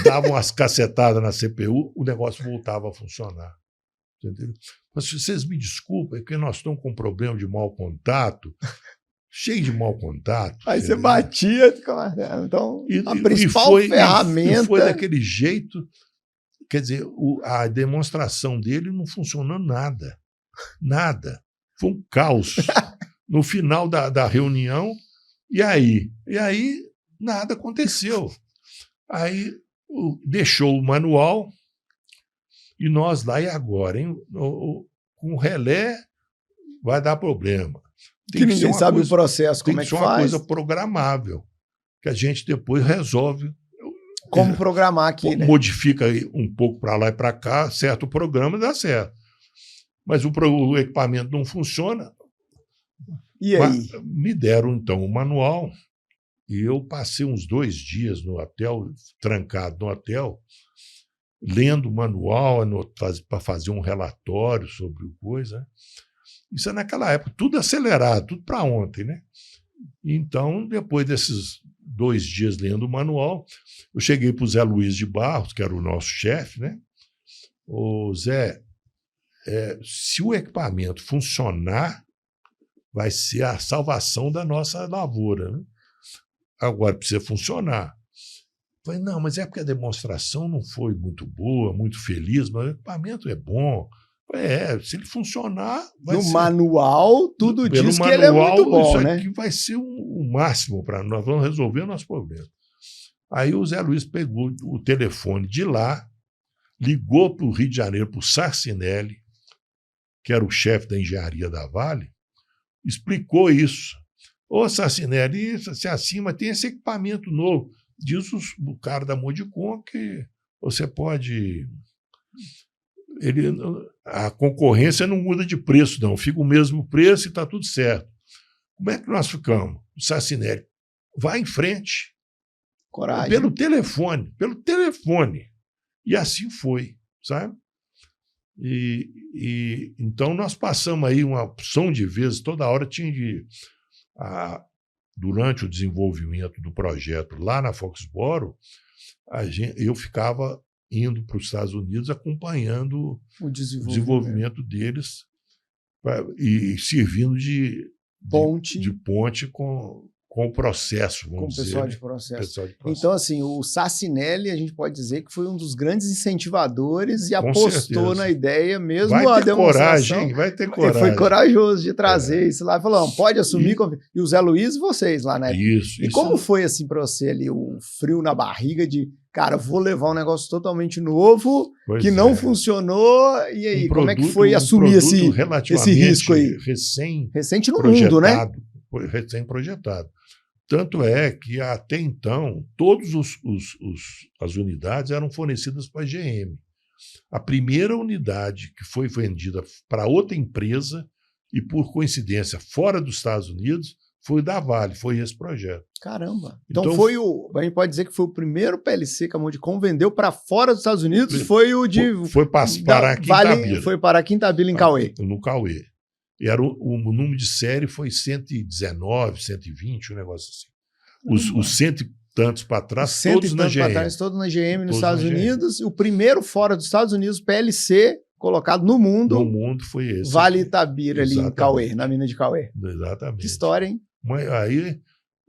dava umas cacetadas na CPU, o negócio voltava a funcionar. Entendeu? Mas vocês me desculpem, porque nós estamos com um problema de mau contato, cheio de mau contato. Aí você batia, então a principal ferramenta... E foi daquele jeito, quer dizer, a demonstração dele não funcionou nada. Nada. Foi um caos. No final da reunião, e aí? E aí nada aconteceu. Aí deixou o manual e nós lá, e agora? Hein? Com o relé vai dar problema. Que ninguém sabe o processo, como é que faz. Tem que ser uma coisa programável, que a gente depois resolve. Como programar aqui, né? Modifica um pouco para lá e para cá, certo programa dá certo. Mas o equipamento não funciona. E aí? Me deram, então, o manual e eu passei uns 2 dias no hotel, trancado no hotel, lendo o manual para fazer um relatório sobre coisa. Isso é naquela época, tudo acelerado, tudo para ontem, né? Então, depois desses 2 dias lendo o manual, eu cheguei para o Zé Luiz de Barros, que era o nosso chefe, né? Ô, Zé, se o equipamento funcionar, vai ser a salvação da nossa lavoura, né? Agora precisa funcionar. Eu falei, não, mas é porque a demonstração não foi muito boa, muito feliz, mas o equipamento é bom. Se ele funcionar... Vai ser... manual, tudo diz que ele é muito bom, isso né? Aqui vai ser o máximo para nós, vamos resolver o nosso problema. Aí o Zé Luiz pegou o telefone de lá, ligou para o Rio de Janeiro, para o Sarcinelli, que era o chefe da engenharia da Vale, explicou isso. Ô, Sarcinelli, se acima tem esse equipamento novo. Diz o cara da Modicon que você pode... a concorrência não muda de preço, não. Fica o mesmo preço e está tudo certo. Como é que nós ficamos? O Sarcinelli, vai em frente. Coragem. Pelo telefone. E assim foi, sabe? Então nós passamos aí uma opção de vezes, toda hora tinha de... durante o desenvolvimento do projeto lá na Foxboro, eu ficava indo para os Estados Unidos acompanhando o desenvolvimento deles e servindo de ponte com o processo, vamos dizer. Com o pessoal de processo. Então, assim, o Sarcinelli, a gente pode dizer que foi um dos grandes incentivadores e apostou na ideia, mesmo a demonstração. Vai ter coragem. Ele foi corajoso de trazer isso lá e falou, pode assumir. E o Zé Luiz e vocês lá, né? Isso. Como foi, assim, para você ali, o frio na barriga de, cara, vou levar um negócio totalmente novo, que não funcionou, e aí, como é que foi assumir esse risco aí? Recente no mundo, né? Recém-projetado. Tanto é que, até então, todas as unidades eram fornecidas para a GM. A primeira unidade que foi vendida para outra empresa, e por coincidência, fora dos Estados Unidos, foi da Vale, foi esse projeto. Caramba! Então a gente pode dizer que foi o primeiro PLC que a Modicon vendeu para fora dos Estados Unidos, foi o de... Foi para Quintabira. Foi para Quintabira, em Cauê. No Cauê. E o número de série foi 119, 120, um negócio assim. Os cento e tantos para trás, todos na GM. Todos na GM nos Estados Unidos. O primeiro fora dos Estados Unidos, PLC, colocado no mundo. No mundo foi esse. Vale Itabira, ali em Cauê, na mina de Cauê. Exatamente. Que história, hein? Mas aí,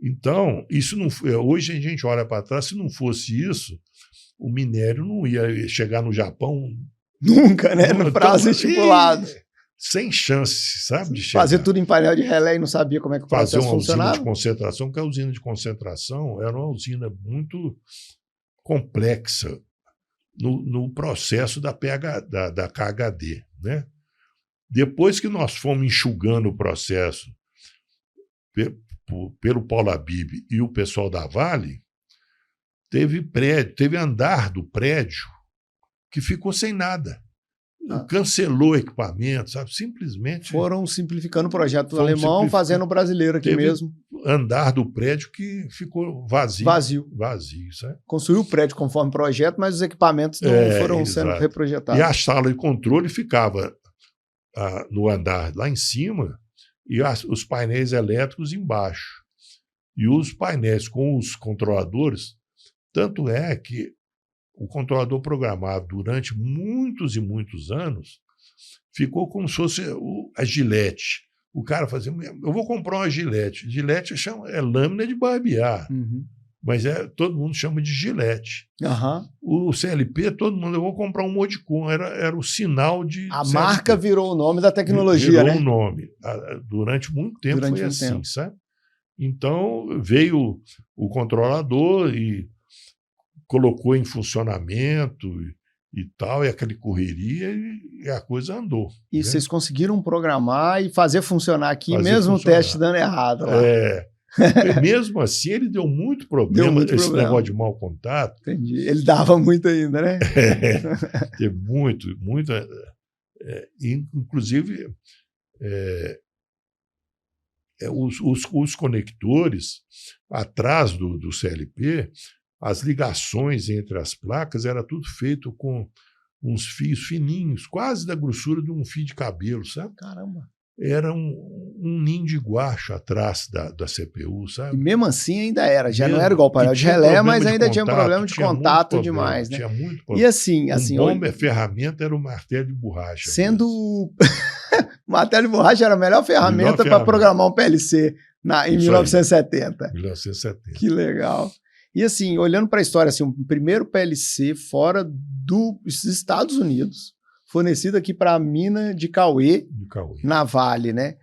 então, isso não foi. Hoje a gente olha para trás, se não fosse isso, o minério não ia chegar no Japão. Nunca, né? No prazo estipulado. Sem chance, sabe? De chegar. Fazer tudo em painel de relé e não sabia como é que o processo funcionava. Fazer uma usina de concentração, porque a usina de concentração era uma usina muito complexa no processo da KHD, né? Depois que nós fomos enxugando o processo pelo Paulo Habib e o pessoal da Vale, teve andar do prédio que ficou sem nada. cancelou equipamento, sabe? Simplesmente foram simplificando o projeto Foram alemão, simplificando. fazendo o brasileiro aqui Teve mesmo. andar do prédio que ficou vazio. Vazio, sabe? Construiu o prédio conforme projeto, mas os equipamentos não foram sendo exato. reprojetados. E a sala de controle ficava no andar lá em cima e os painéis elétricos embaixo. E os painéis com os controladores, tanto é que o controlador programado durante muitos e muitos anos ficou como se fosse a Gillette. O cara fazia, eu vou comprar uma Gillette. Gillette é lâmina de barbear, mas todo mundo chama de Gillette. O CLP, todo mundo, eu vou comprar um Modicon, era o sinal de A CLP. marca virou o nome da tecnologia, virou né? o nome. Durante muito tempo Durante foi um assim, tempo. sabe? Então, veio o controlador e colocou em funcionamento e tal, e aquela correria, e a coisa andou. E né? vocês conseguiram programar e fazer funcionar aqui, Fazer mesmo funcionar. o teste dando errado lá. E mesmo assim, ele deu muito problema, esse negócio de mau contato. Entendi. Ele dava muito ainda, né? Teve muito. Inclusive, os conectores, atrás do CLP, as ligações entre as placas era tudo feito com uns fios fininhos, quase da grossura de um fio de cabelo, sabe? Caramba. Era um ninho de guacho atrás da CPU, sabe? E mesmo assim ainda era, já não era igual o painel de relé, mas ainda tinha problema de contato demais, né? Tinha muito problema. E assim, a ferramenta era o martelo de borracha. Sendo martelo de borracha era a melhor ferramenta para programar um PLC em 1970. 1970. Que legal. E assim, olhando para a história, assim, o primeiro PLC fora dos Estados Unidos, fornecido aqui para a mina de Cauê, na Vale, né?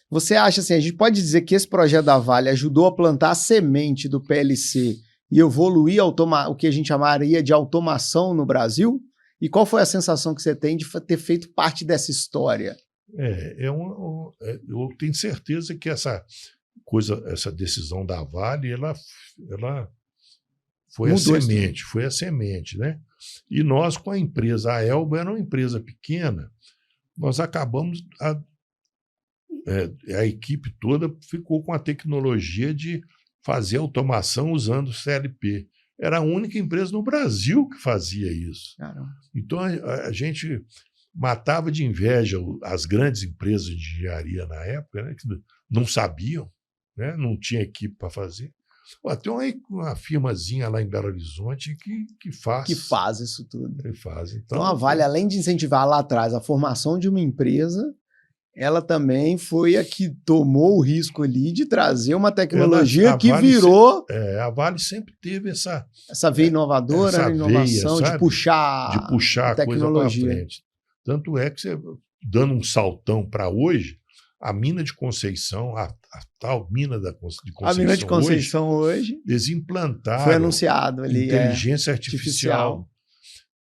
Você acha assim, a gente pode dizer que esse projeto da Vale ajudou a plantar a semente do PLC e evoluir o que a gente chamaria de automação no Brasil? E qual foi a sensação que você tem de ter feito parte dessa história? Eu tenho certeza que essa decisão da Vale, ela foi a semente, né? E nós, com a empresa, a Elba era uma empresa pequena, nós acabamos, a equipe toda ficou com a tecnologia de fazer automação usando o CLP. Era a única empresa no Brasil que fazia isso. Caramba. Então, a gente matava de inveja as grandes empresas de engenharia na época, né, que não sabiam, né, não tinha equipe para fazer. Tem uma firmazinha lá em Belo Horizonte que faz. Que faz isso tudo. Que faz. Então a Vale, além de incentivar lá atrás a formação de uma empresa, ela também foi a que tomou o risco ali de trazer uma tecnologia que virou... a Vale sempre teve essa veia inovadora, essa inovação, veia, de puxar a tecnologia para frente. Tanto é que você, dando um saltão para hoje, a mina de Conceição, a tal mina de Conceição, a mina de Conceição hoje eles implantaram, foi anunciado ali, inteligência artificial.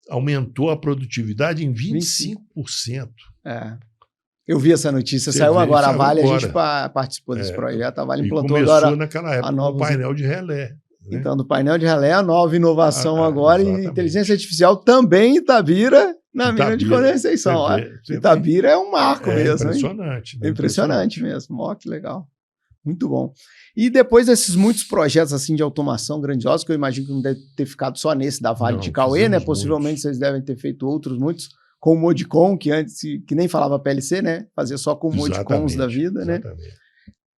Aumentou a produtividade em 25%. Eu vi essa notícia, saiu agora. A Vale, a gente participou desse projeto, a Vale implantou agora naquela época o painel de relé. Né? Então, do painel de relé, a nova inovação agora, exatamente. E inteligência artificial também em Itabira, na mina de Conceição. Itabira é um marco mesmo. Impressionante. Né? Impressionante mesmo. Ó, que legal. Muito bom. E depois desses muitos projetos assim de automação grandiosos, que eu imagino que não deve ter ficado só nesse da Vale de Cauê, né? Possivelmente vocês devem ter feito outros muitos, com o Modicon, que antes que nem falava PLC, né? Fazia só com o Modicons da vida, né?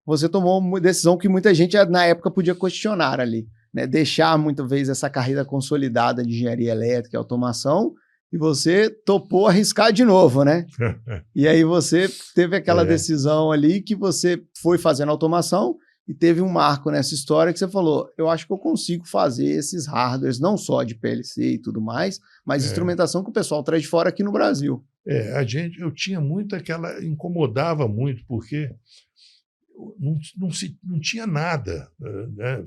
Você tomou uma decisão que muita gente na época podia questionar ali, né? Deixar muitas vezes essa carreira consolidada de engenharia elétrica e automação, e você topou arriscar de novo, né? E aí você teve aquela decisão ali que você foi fazendo automação e teve um marco nessa história que você falou, eu acho que eu consigo fazer esses hardwares, não só de PLC e tudo mais, mas instrumentação que o pessoal traz de fora aqui no Brasil. Eu tinha muito incomodava muito, porque não tinha nada, né,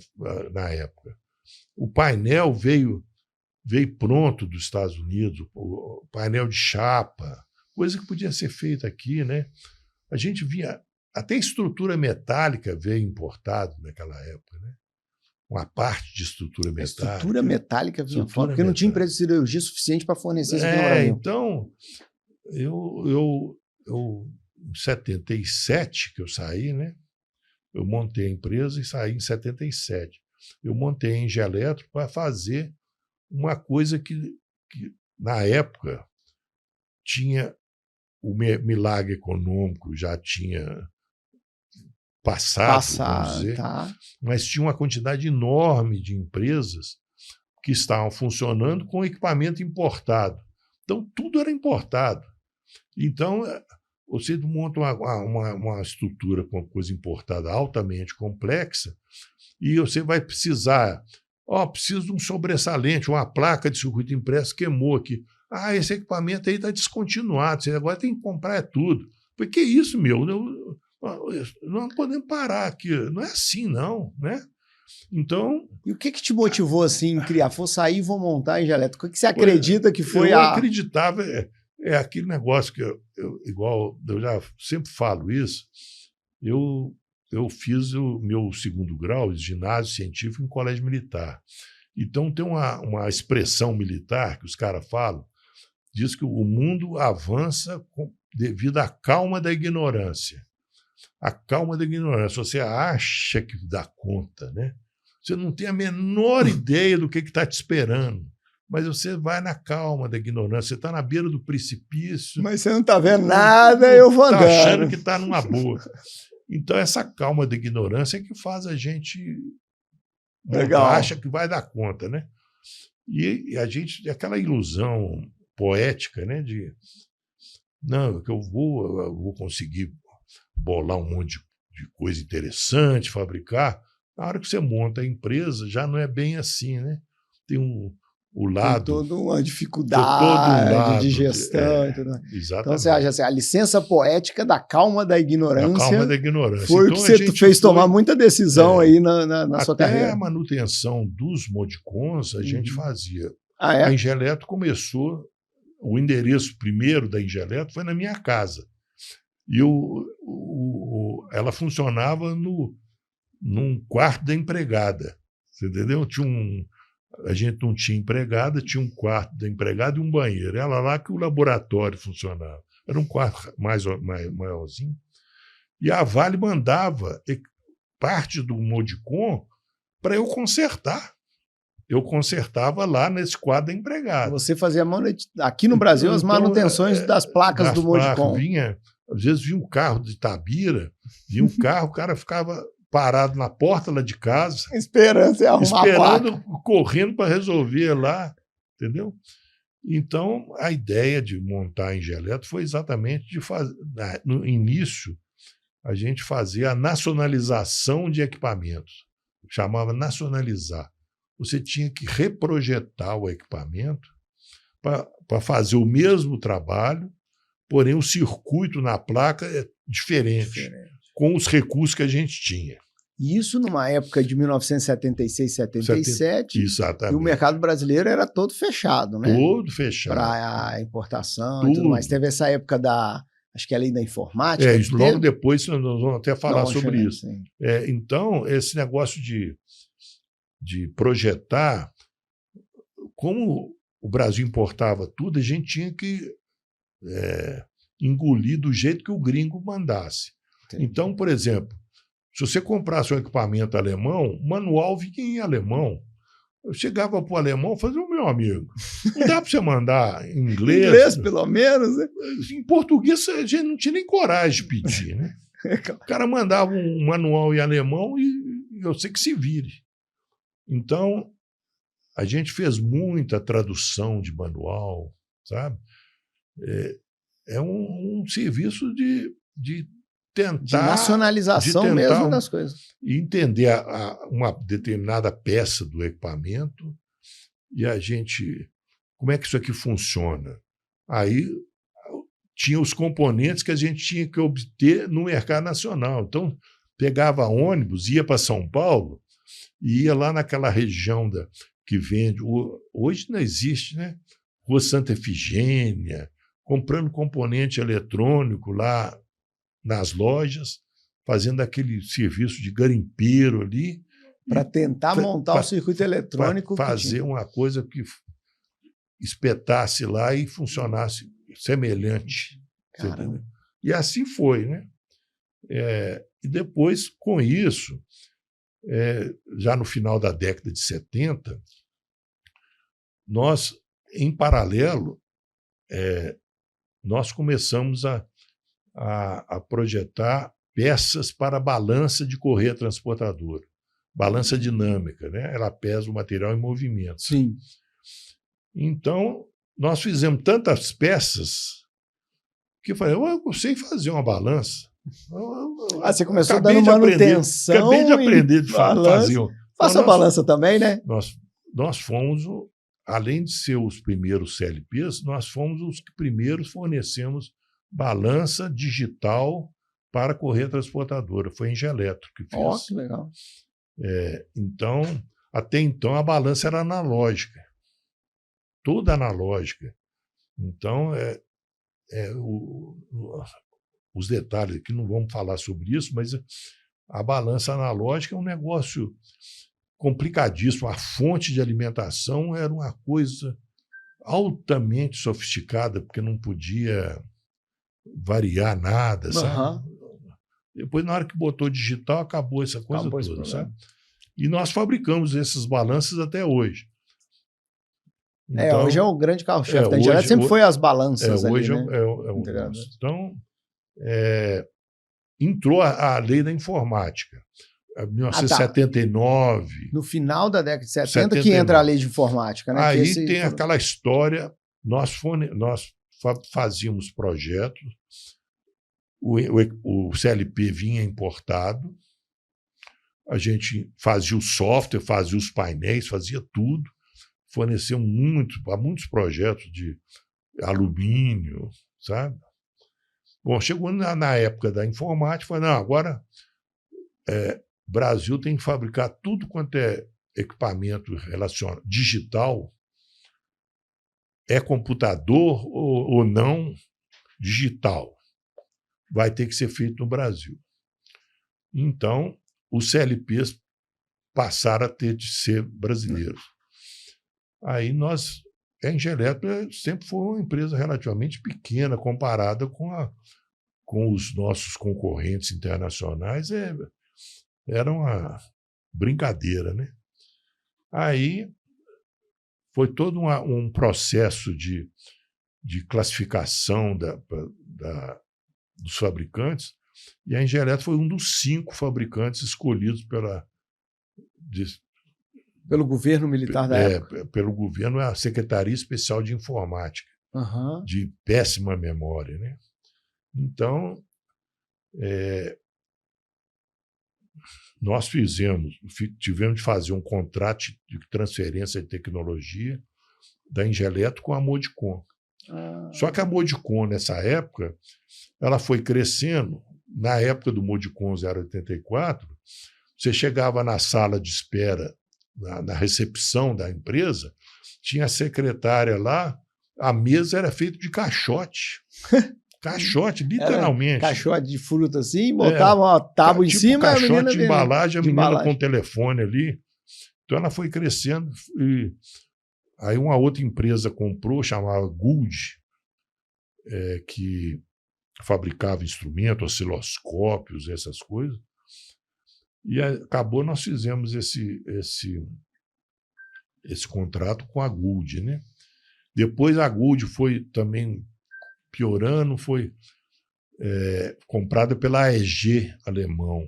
na época. O painel veio pronto dos Estados Unidos, o painel de chapa, coisa que podia ser feita aqui, né? A gente via, até estrutura metálica veio importado naquela época, né? Uma parte de estrutura metálica. A estrutura metálica vinha fora, porque não tinha empresa de cirurgia suficiente para fornecer isso aqui no Brasil. Então, Em 77 que eu saí, né? Eu montei a empresa e saí em 77. Eu montei a Engie Eletro para fazer uma coisa que, na época, tinha o milagre econômico, já tinha passado, vamos dizer, tá. Mas tinha uma quantidade enorme de empresas que estavam funcionando com equipamento importado. Então, tudo era importado. Então, você monta uma estrutura com coisa importada altamente complexa e você vai precisar, preciso de um sobressalente, uma placa de circuito impresso queimou aqui. Esse equipamento aí está descontinuado, você agora tem que comprar tudo. Porque isso, não podemos parar aqui, não é assim não, né? Então... E o que te motivou assim, criar? Vou sair e vou montar a Engie Eletro. O que você acredita que foi eu acreditava, aquele negócio que igual eu já sempre falo isso, eu fiz o meu segundo grau de ginásio científico em colégio militar. Então tem uma expressão militar que os caras falam, diz que o mundo avança devido à calma da ignorância. A calma da ignorância. Você acha que dá conta, né? Você não tem a menor ideia do que está te esperando. Mas você vai na calma da ignorância. Você está na beira do precipício. Mas você não está vendo nada, eu vou andando. Está achando que está numa boa. Então, essa calma da ignorância é que faz a gente acha que vai dar conta, né? E a gente, aquela ilusão poética, né? Não, que eu vou conseguir bolar um monte de coisa interessante, fabricar. Na hora que você monta a empresa, já não é bem assim, né? Tem o lado... Tem toda uma dificuldade de gestão. E tudo. Exatamente. Então, você acha assim, a licença poética da calma da ignorância... Da calma da ignorância. Foi então, o que você fez tomar muita decisão aí na sua carreira. Até a manutenção dos modicons a gente fazia. É? A Engie Eletro começou... O endereço primeiro da Engie Eletro foi na minha casa. E ela funcionava num quarto da empregada. Você entendeu? A gente não tinha empregada, tinha um quarto da empregada e um banheiro. Era lá que o laboratório funcionava. Era um quarto maiorzinho. E a Vale mandava parte do Modicon para eu consertar. Eu consertava lá nesse quadro da empregada. Você fazia aqui no Brasil as manutenções das placas do Modicon. Às vezes vinha um carro de Itabira, o cara ficava parado na porta lá de casa. Esperando arrumar a placa. Correndo para resolver lá, entendeu? Então, a ideia de montar a Engie Eletro foi exatamente de fazer, no início, a gente fazia a nacionalização de equipamentos. Chamava nacionalizar. Você tinha que reprojetar o equipamento para fazer o mesmo trabalho, porém o circuito na placa é diferente, com os recursos que a gente tinha. Isso numa época de 1976, 77. Exatamente. E o mercado brasileiro era todo fechado, né? Todo fechado. Para a importação e tudo mais. Teve essa época acho que é a lei da informática. Logo depois nós vamos até falar sobre isso. Então, esse negócio de projetar, como o Brasil importava tudo, a gente tinha que engolir do jeito que o gringo mandasse. Entendi. Então, por exemplo, se você comprasse um equipamento alemão, o manual vinha em alemão. Eu chegava para o alemão e fazia, meu amigo, não dá para você mandar em inglês? Inglês, pelo menos, né? Em português, a gente não tinha nem coragem de pedir, né? O cara mandava um manual em alemão e eu sei que se vire. Então, a gente fez muita tradução de manual, sabe? É um serviço de tentar... De nacionalização mesmo das coisas. Entender uma determinada peça do equipamento e a gente... Como é que isso aqui funciona? Aí tinha os componentes que a gente tinha que obter no mercado nacional. Então, pegava ônibus, ia para São Paulo e ia lá naquela região que vende... Hoje não existe, né? Rua Santa Efigênia, comprando componente eletrônico lá nas lojas, fazendo aquele serviço de garimpeiro ali. Para tentar montar o circuito eletrônico. Para fazer uma coisa que espetasse lá e funcionasse semelhante. Caramba. E assim foi, né? E depois, com isso, já no final da década de 70, nós, em paralelo, nós começamos a projetar peças para balança de correia transportadora, balança dinâmica, né? Ela pesa o material em movimento. Sim. Então, nós fizemos tantas peças que eu falei, eu sei fazer uma balança. Você começou dando manutenção. Acabei de aprender de fazer. Faça a balança também, né? Nós fomos, além de ser os primeiros CLPs, nós fomos os que primeiros fornecemos balança digital para correia transportadora. Foi a Engeletro que fez. Que legal. Então, até então, a balança era analógica. Toda analógica. Então, os detalhes aqui não vamos falar sobre isso, mas a balança analógica é um negócio complicadíssimo. A fonte de alimentação era uma coisa altamente sofisticada, porque não podia variar nada, sabe? Depois, na hora que botou digital, acabou essa coisa toda, sabe? E nós fabricamos esses balanças até hoje. Então, hoje é o grande carro-chefe da Engeletro, sempre foi as balanças hoje ali, né? Então, entrou a lei da informática, em 1979. No final da década de 70 que entra a lei de informática, né? Aí tem aquela história, nós fazíamos projetos, o CLP vinha importado, a gente fazia o software, fazia os painéis, fazia tudo, forneceu para muitos projetos de alumínio, sabe? Bom, chegou na época da informática, falei, não, agora o Brasil tem que fabricar tudo quanto é equipamento relacionado, digital, computador ou não digital, vai ter que ser feito no Brasil. Então, os CLPs passaram a ter de ser brasileiros. Aí a Engeletro sempre foi uma empresa relativamente pequena comparada com os nossos concorrentes internacionais. Era uma brincadeira, né? Aí foi todo um processo de classificação dos fabricantes, e a Engeletro foi um dos 5 fabricantes escolhidos pelo governo militar da época. Pelo governo, a Secretaria Especial de Informática, de péssima memória, né? Então, nós tivemos de fazer um contrato de transferência de tecnologia da Engeletro com a Modicon. Só que a Modicon, nessa época, ela foi crescendo. Na época do Modicon 084, você chegava na sala de espera, na recepção da empresa, tinha a secretária lá, a mesa era feita de caixote. Caixote, literalmente. Caixote de fruta assim, botava uma tábua em cima. Caixote de embalagem, a menina com o telefone ali. Então ela foi crescendo. E aí uma outra empresa comprou, chamava Gould, que fabricava instrumentos, osciloscópios, essas coisas. E acabou, nós fizemos esse contrato com a Gould, né? Depois a Gould foi também piorando, foi comprada pela AEG alemã.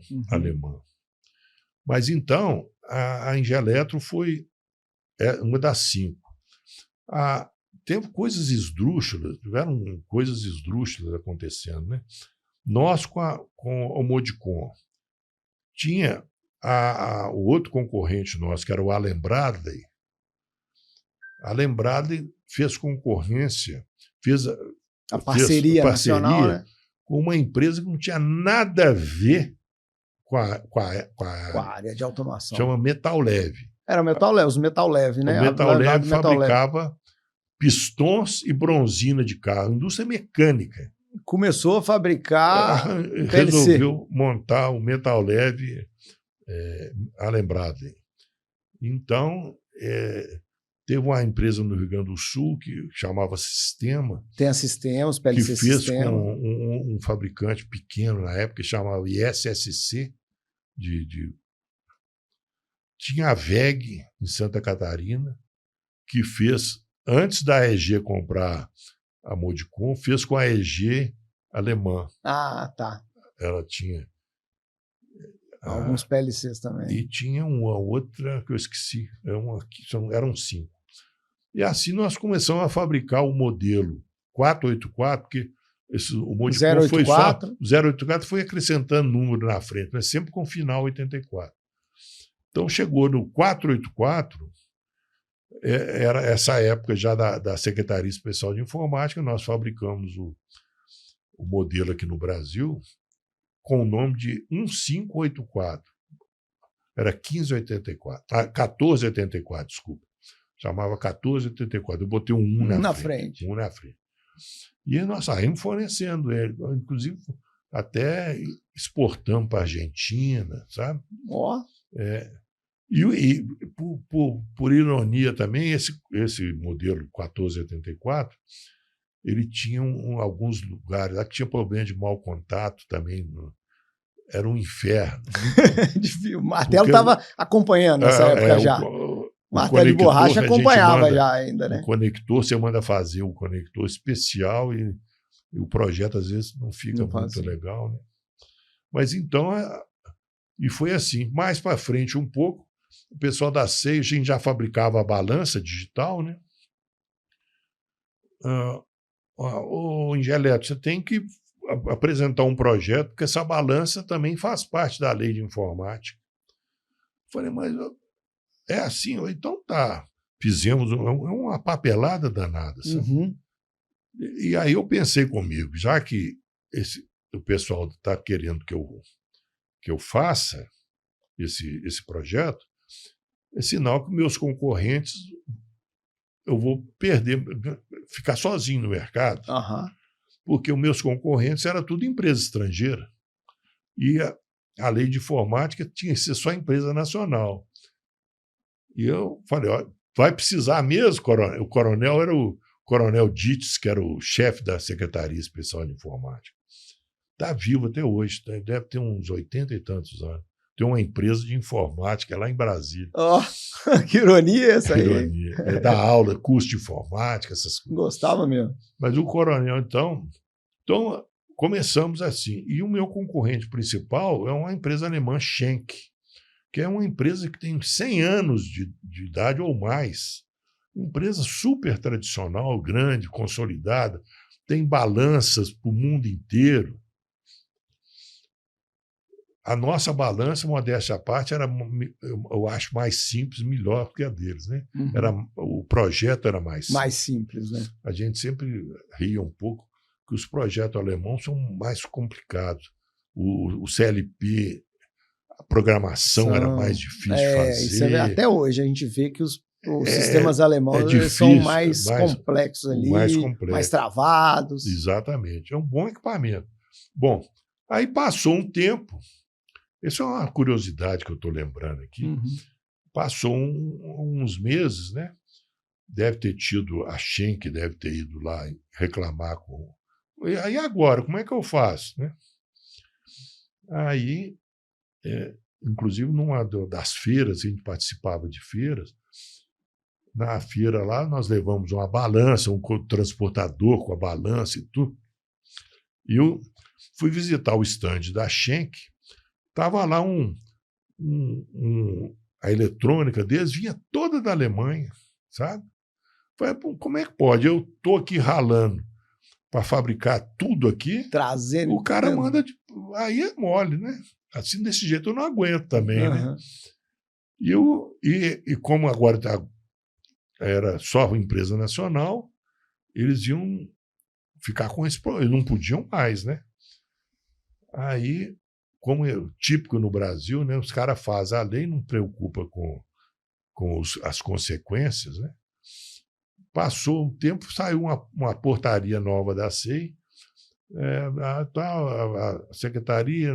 Mas então, a Engeletro foi uma das 5. Teve coisas esdrúxulas, tiveram coisas esdrúxulas acontecendo, né? Nós com o Modicon. Tinha o outro concorrente nosso, que era o Allen Bradley. Allen Bradley fez concorrência, fez a parceria nacional, né? Com uma empresa que não tinha nada a ver com a área de automação. Chama Metal Leve. Era os Metal Leve, né? O Metal Leve fabricava pistões e bronzina de carro, indústria mecânica. Começou a fabricar resolveu montar o Metal Leve Allen Bradley. Então, Teve uma empresa no Rio Grande do Sul que chamava Sistema, Tem a Sistemas, que PLC fez Sistema. com um fabricante pequeno na época, que chamava ISSC. Tinha a VEG, em Santa Catarina, que fez, antes da EG comprar a Modicon, fez com a EG alemã. Ah, tá. Ela tinha... Alguns PLCs também. E tinha uma outra que eu esqueci, eram 5. E assim nós começamos a fabricar o modelo 484, porque o Modicon foi só... O 084 foi acrescentando número na frente, mas sempre com final 84. Então chegou no 484, era essa época já da Secretaria Especial de Informática, nós fabricamos o modelo aqui no Brasil com o nome de 1584. Era 1584. 1484, desculpa. Chamava 1484. Eu botei um 1 na frente. Um na frente. E nós saímos fornecendo ele. Inclusive, até exportamos para a Argentina, sabe? Ó. E por ironia também, esse modelo 1484, ele tinha alguns lugares lá que tinha problema de mau contato também. Era um inferno. O Martelo estava acompanhando nessa época já. O Martelo de borracha acompanhava já ainda, né? O conector, você manda fazer um conector especial e o projeto às vezes não fica muito legal, né? Mas então, e foi assim. Mais para frente um pouco, o pessoal da SEI, a gente já fabricava a balança digital, né? Ô, Ingeleto, você tem que apresentar um projeto, porque essa balança também faz parte da lei de informática. Falei, mas é assim? Então tá. Fizemos uma papelada danada, sabe? Uhum. E aí eu pensei comigo, já que o pessoal está querendo que eu faça esse projeto, é sinal que meus concorrentes eu vou ficar sozinho no mercado. Uhum. Porque os meus concorrentes eram tudo empresa estrangeira. E a lei de informática tinha que ser só empresa nacional. E eu falei, ó, vai precisar mesmo, coronel? O coronel era o coronel Dietz, que era o chefe da Secretaria Especial de Informática. Está vivo até hoje, deve ter uns 80 e tantos anos. Tem uma empresa de informática lá em Brasília. Oh, que ironia essa aí. Ironia. Dá aula, curso de informática, essas coisas. Gostava mesmo. Mas o coronel, então começamos assim. E o meu concorrente principal é uma empresa alemã, Schenck, que é uma empresa que tem 100 anos de idade ou mais. Uma empresa super tradicional, grande, consolidada, tem balanças para o mundo inteiro. A nossa balança, modéstia à parte, era, eu acho, mais simples, melhor que a deles, né? Uhum. O projeto era mais simples. Mais simples, né? A gente sempre ria um pouco que os projetos alemãos são mais complicados. O CLP, a programação era mais difícil de fazer. Isso até hoje a gente vê que os sistemas alemães difícil, são mais complexos ali, mais travados. Exatamente. É um bom equipamento. Bom, aí passou um tempo. Essa é uma curiosidade que eu estou lembrando aqui. Uhum. Passou uns meses, né? Deve ter tido a Schenck, deve ter ido lá reclamar com... E aí agora, como é que eu faço, né? Aí, inclusive numa das feiras, a gente participava de feiras, na feira lá nós levamos uma balança, um transportador com a balança e tudo. E eu fui visitar o stand da Schenck, estava lá a eletrônica deles vinha toda da Alemanha, sabe? Falei, como é que pode? Eu estou aqui ralando para fabricar tudo aqui, trazendo. O cara manda. Aí é mole, né? Assim, desse jeito eu não aguento também, né? E como agora era só empresa nacional, eles iam ficar com esse problema, eles não podiam mais, né? Aí, como é típico no Brasil, né, os caras fazem a lei, não preocupa com as consequências, né? Passou um tempo, saiu uma portaria nova da SEI, a secretaria,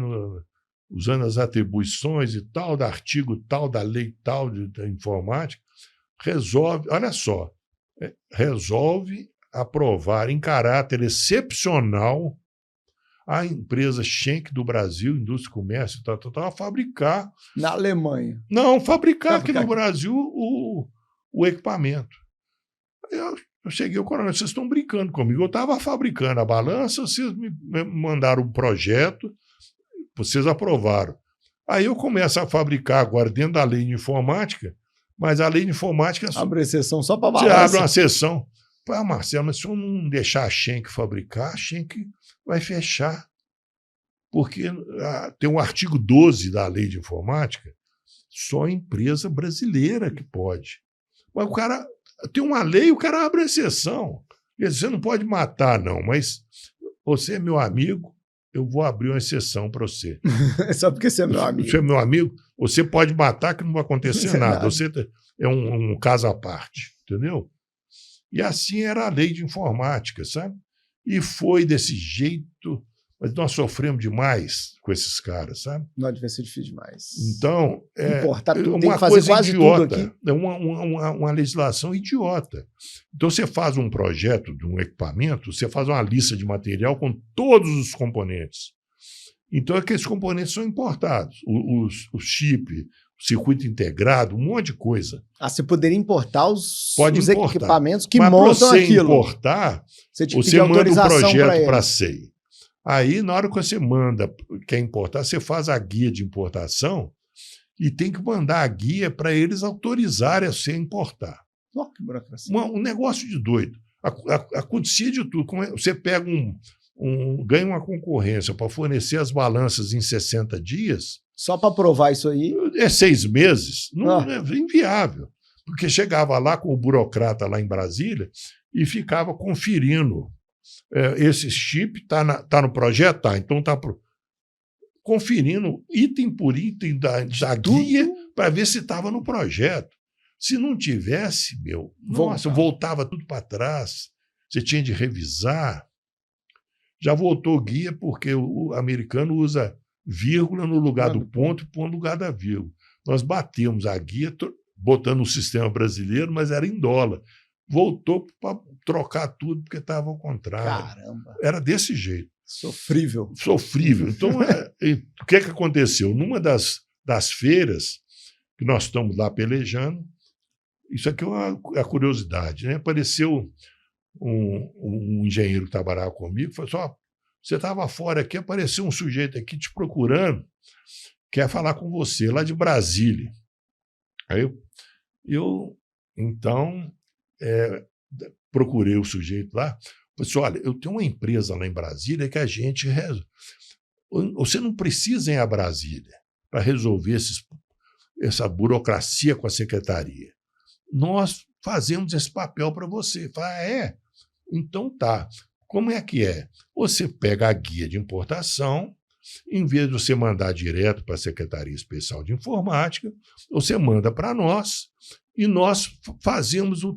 usando as atribuições e tal, do artigo tal, da lei tal da informática, resolve, olha só, resolve aprovar em caráter excepcional a empresa Schenck do Brasil, Indústria e Comércio, a fabricar... Na Alemanha. Não, fabricar aqui no Brasil o equipamento. Eu cheguei ao coronel, vocês estão brincando comigo. Eu estava fabricando a balança, vocês me mandaram um projeto, vocês aprovaram. Aí eu começo a fabricar agora dentro da lei de informática, mas a lei de informática... Abre exceção só para balança. Você abre uma sessão. Marcelo, mas se eu não deixar a Schenck fabricar, a Schenck vai fechar. Porque tem um artigo 12 da lei de informática, só empresa brasileira que pode. Mas o cara... Tem uma lei, o cara abre exceção. Quer dizer, você não pode matar, não, mas você é meu amigo, eu vou abrir uma exceção para você. Só porque você é meu amigo. Você é meu amigo, você pode matar que não vai acontecer nada. Você é um caso à parte, entendeu? E assim era a lei de informática, sabe? E foi desse jeito, mas nós sofremos demais com esses caras, sabe? Não, devia ser difícil demais. Então, importar tudo, uma tem que fazer coisa quase idiota, tudo aqui. é uma legislação idiota. Então, você faz um projeto de um equipamento, você faz uma lista de material com todos os componentes. Então, aqueles componentes são importados. O chip, o circuito integrado, um monte de coisa. Você poderia importar os importar. Equipamentos que mas montam você aquilo. Importar, você manda um projeto para a SEI. Aí, na hora que você quer importar, você faz a guia de importação e tem que mandar a guia para eles autorizarem a você importar. Oh, que burocracia. Um negócio de doido. Acontecia de tudo. Você pega ganha uma concorrência para fornecer as balanças em 60 dias. Só para provar isso aí. É 6 meses. Não é inviável. Porque chegava lá com o burocrata lá em Brasília e ficava conferindo. Esse chip está no projeto? Tá, então está conferindo item por item da guia para ver se estava no projeto. Se não tivesse, voltava tudo para trás. Você tinha de revisar. Já voltou guia porque o americano usa vírgula no lugar do ponto e ponto no lugar da vírgula. Nós batemos a guia botando no sistema brasileiro, mas era em dólar. Voltou para trocar tudo porque estava ao contrário. Caramba! Era desse jeito. Sofrível. Então, o que aconteceu? Numa das feiras que nós estamos lá pelejando, isso aqui é uma curiosidade, né? Apareceu um engenheiro que trabalhava comigo, falou assim, você estava fora aqui, apareceu um sujeito aqui te procurando, quer falar com você, lá de Brasília. Aí eu então, procurei o sujeito lá, falei assim, olha, eu tenho uma empresa lá em Brasília que a gente resolve. Você não precisa ir a Brasília para resolver essa burocracia com a secretaria. Nós fazemos esse papel para você. Fala, então tá. Como é que é? Você pega a guia de importação, em vez de você mandar direto para a Secretaria Especial de Informática, você manda para nós e nós fazemos o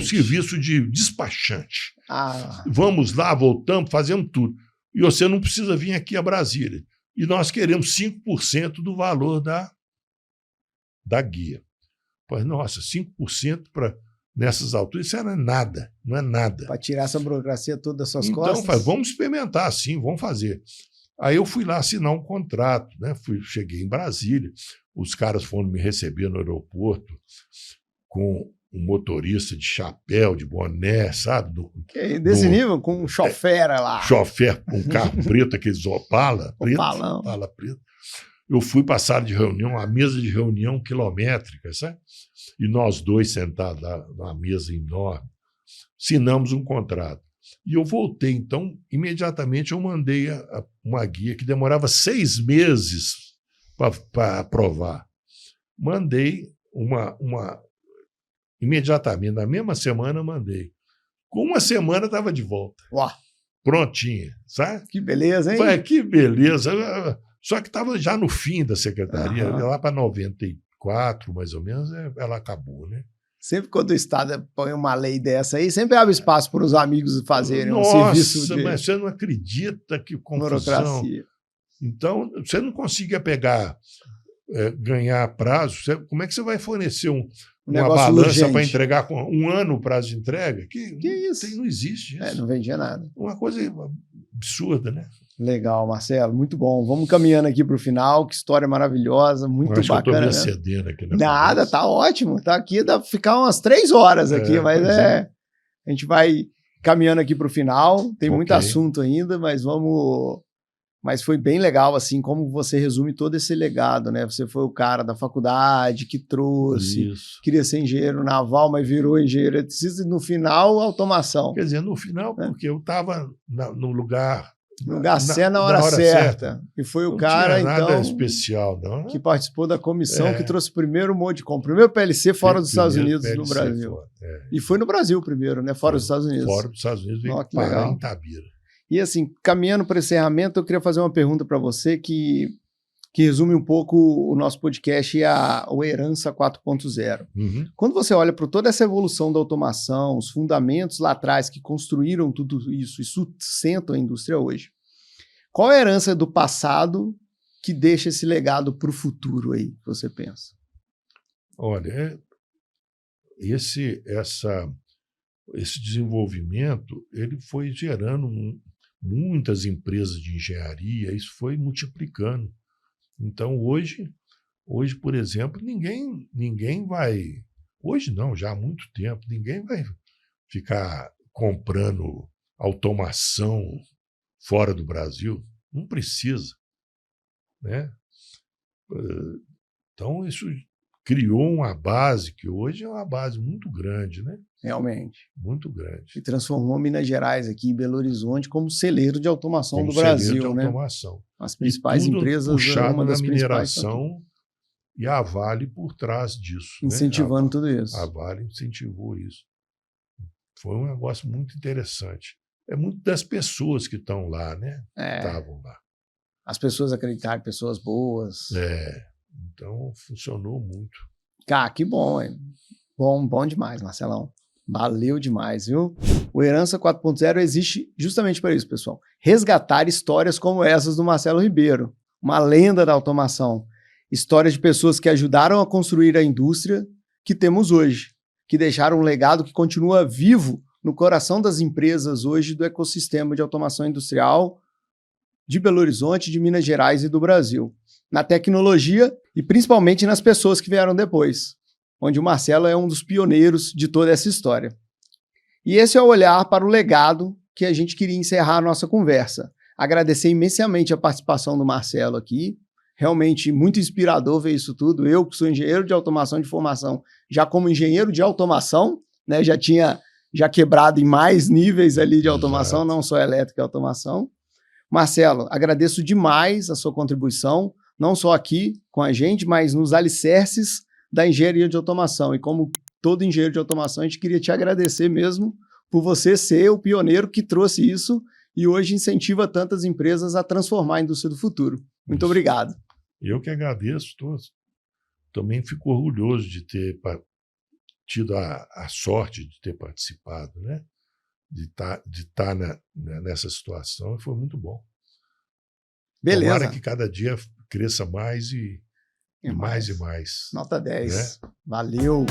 serviço de despachante. Vamos lá, voltamos, fazemos tudo. E você não precisa vir aqui a Brasília. E nós queremos 5% do valor da guia. Pois, nossa, 5% nessas alturas, isso era nada, não é nada. Para tirar essa burocracia toda das suas então, costas? Então, vamos experimentar, sim, vamos fazer. Aí eu fui lá assinar um contrato, né? Cheguei em Brasília, os caras foram me receber no aeroporto com um motorista de chapéu, de boné, sabe? Desse nível, com um chofer lá. Chofer, um carro preto, aqueles Opala preto. Eu fui para a sala de reunião, uma mesa de reunião quilométrica, sabe? E nós dois sentados lá numa mesa enorme, assinamos um contrato. E eu voltei, então, imediatamente eu mandei uma guia que demorava 6 meses para aprovar. Mandei imediatamente, na mesma semana mandei. Com uma semana estava de volta. Uau. Prontinha, sabe? Que beleza, hein? Falei, que beleza. Só que estava já no fim da secretaria, lá para 94, mais ou menos, ela acabou, né? Sempre quando o Estado põe uma lei dessa aí, sempre abre espaço para os amigos fazerem um serviço de... mas você não acredita que confusão. Burocracia. Então, você não conseguia pegar ganhar prazo. Como é que você vai fornecer uma negócio balança urgente. para entregar com 1 ano o prazo de entrega? Que isso? Não existe isso. Não vendia nada. Uma coisa absurda, né? Legal, Marcelo, muito bom. Vamos caminhando aqui para o final, que história maravilhosa, muito acho bacana. Que eu estou me excedendo aqui. Nada, tá ótimo. Tá aqui, dá para ficar umas 3 horas aqui, mas a gente vai caminhando aqui para o final. Tem muito assunto ainda, mas vamos... Mas foi bem legal, assim, como você resume todo esse legado, né? Você foi o cara da faculdade que trouxe, queria ser engenheiro naval, mas virou engenheiro eletricista, e no final, automação. Quer dizer, no final, porque eu estava no lugar... No lugar certo, na hora certa. E foi o cara, não tinha nada então, especial, não. Que participou da comissão que trouxe o primeiro Modcom, primeiro PLC fora dos Estados Unidos, no Brasil. E foi no Brasil primeiro, né? Fora dos Estados Unidos. Fora dos Estados Unidos, veio parar em Itabira. E assim, caminhando para o encerramento, eu queria fazer uma pergunta para você que resume um pouco o nosso podcast e a Herança 4.0. Quando você olha para toda essa evolução da automação, os fundamentos lá atrás que construíram tudo isso e sustentam a indústria hoje, qual é a herança do passado que deixa esse legado para o futuro aí, que você pensa? Olha, esse desenvolvimento ele foi gerando muitas empresas de engenharia, isso foi multiplicando. Então, hoje, por exemplo, ninguém vai... Hoje não, já há muito tempo, ninguém vai ficar comprando automação fora do Brasil. Não precisa, né? Então, isso criou uma base que hoje é uma base muito grande, né? Realmente. Muito grande. E transformou Minas Gerais aqui em Belo Horizonte como celeiro de automação do Brasil, Brasil, né? Automação. As principais empresas, puxado uma das na mineração e a Vale por trás disso. Incentivando tudo isso. A Vale incentivou isso. Foi um negócio muito interessante. É muito das pessoas que estão lá, né? Estavam lá. As pessoas acreditaram em pessoas boas. Então, funcionou muito. Cara, que bom, hein? Bom demais, Marcelão. Valeu demais, viu? O Herança 4.0 existe justamente para isso, pessoal. Resgatar histórias como essas do Marcelo Ribeiro, uma lenda da automação. Histórias de pessoas que ajudaram a construir a indústria que temos hoje, que deixaram um legado que continua vivo no coração das empresas hoje do ecossistema de automação industrial de Belo Horizonte, de Minas Gerais e do Brasil. Na tecnologia e principalmente nas pessoas que vieram depois, onde o Marcelo é um dos pioneiros de toda essa história. E esse é o olhar para o legado que a gente queria encerrar a nossa conversa. Agradecer imensamente a participação do Marcelo aqui, realmente muito inspirador ver isso tudo. Eu, que sou engenheiro de automação de formação, já como engenheiro de automação, né, já quebrado em mais níveis ali de automação, não só elétrica e automação. Marcelo, agradeço demais a sua contribuição, não só aqui com a gente, mas nos alicerces da engenharia de automação. E como todo engenheiro de automação, a gente queria te agradecer mesmo por você ser o pioneiro que trouxe isso e hoje incentiva tantas empresas a transformar a indústria do futuro. Muito obrigado. Eu que agradeço todos. Também fico orgulhoso de ter tido a sorte de ter participado, né? De estar nessa situação, e foi muito bom. Beleza. Tomara que cada dia cresça mais e mais e mais. Nota 10. Né? Valeu.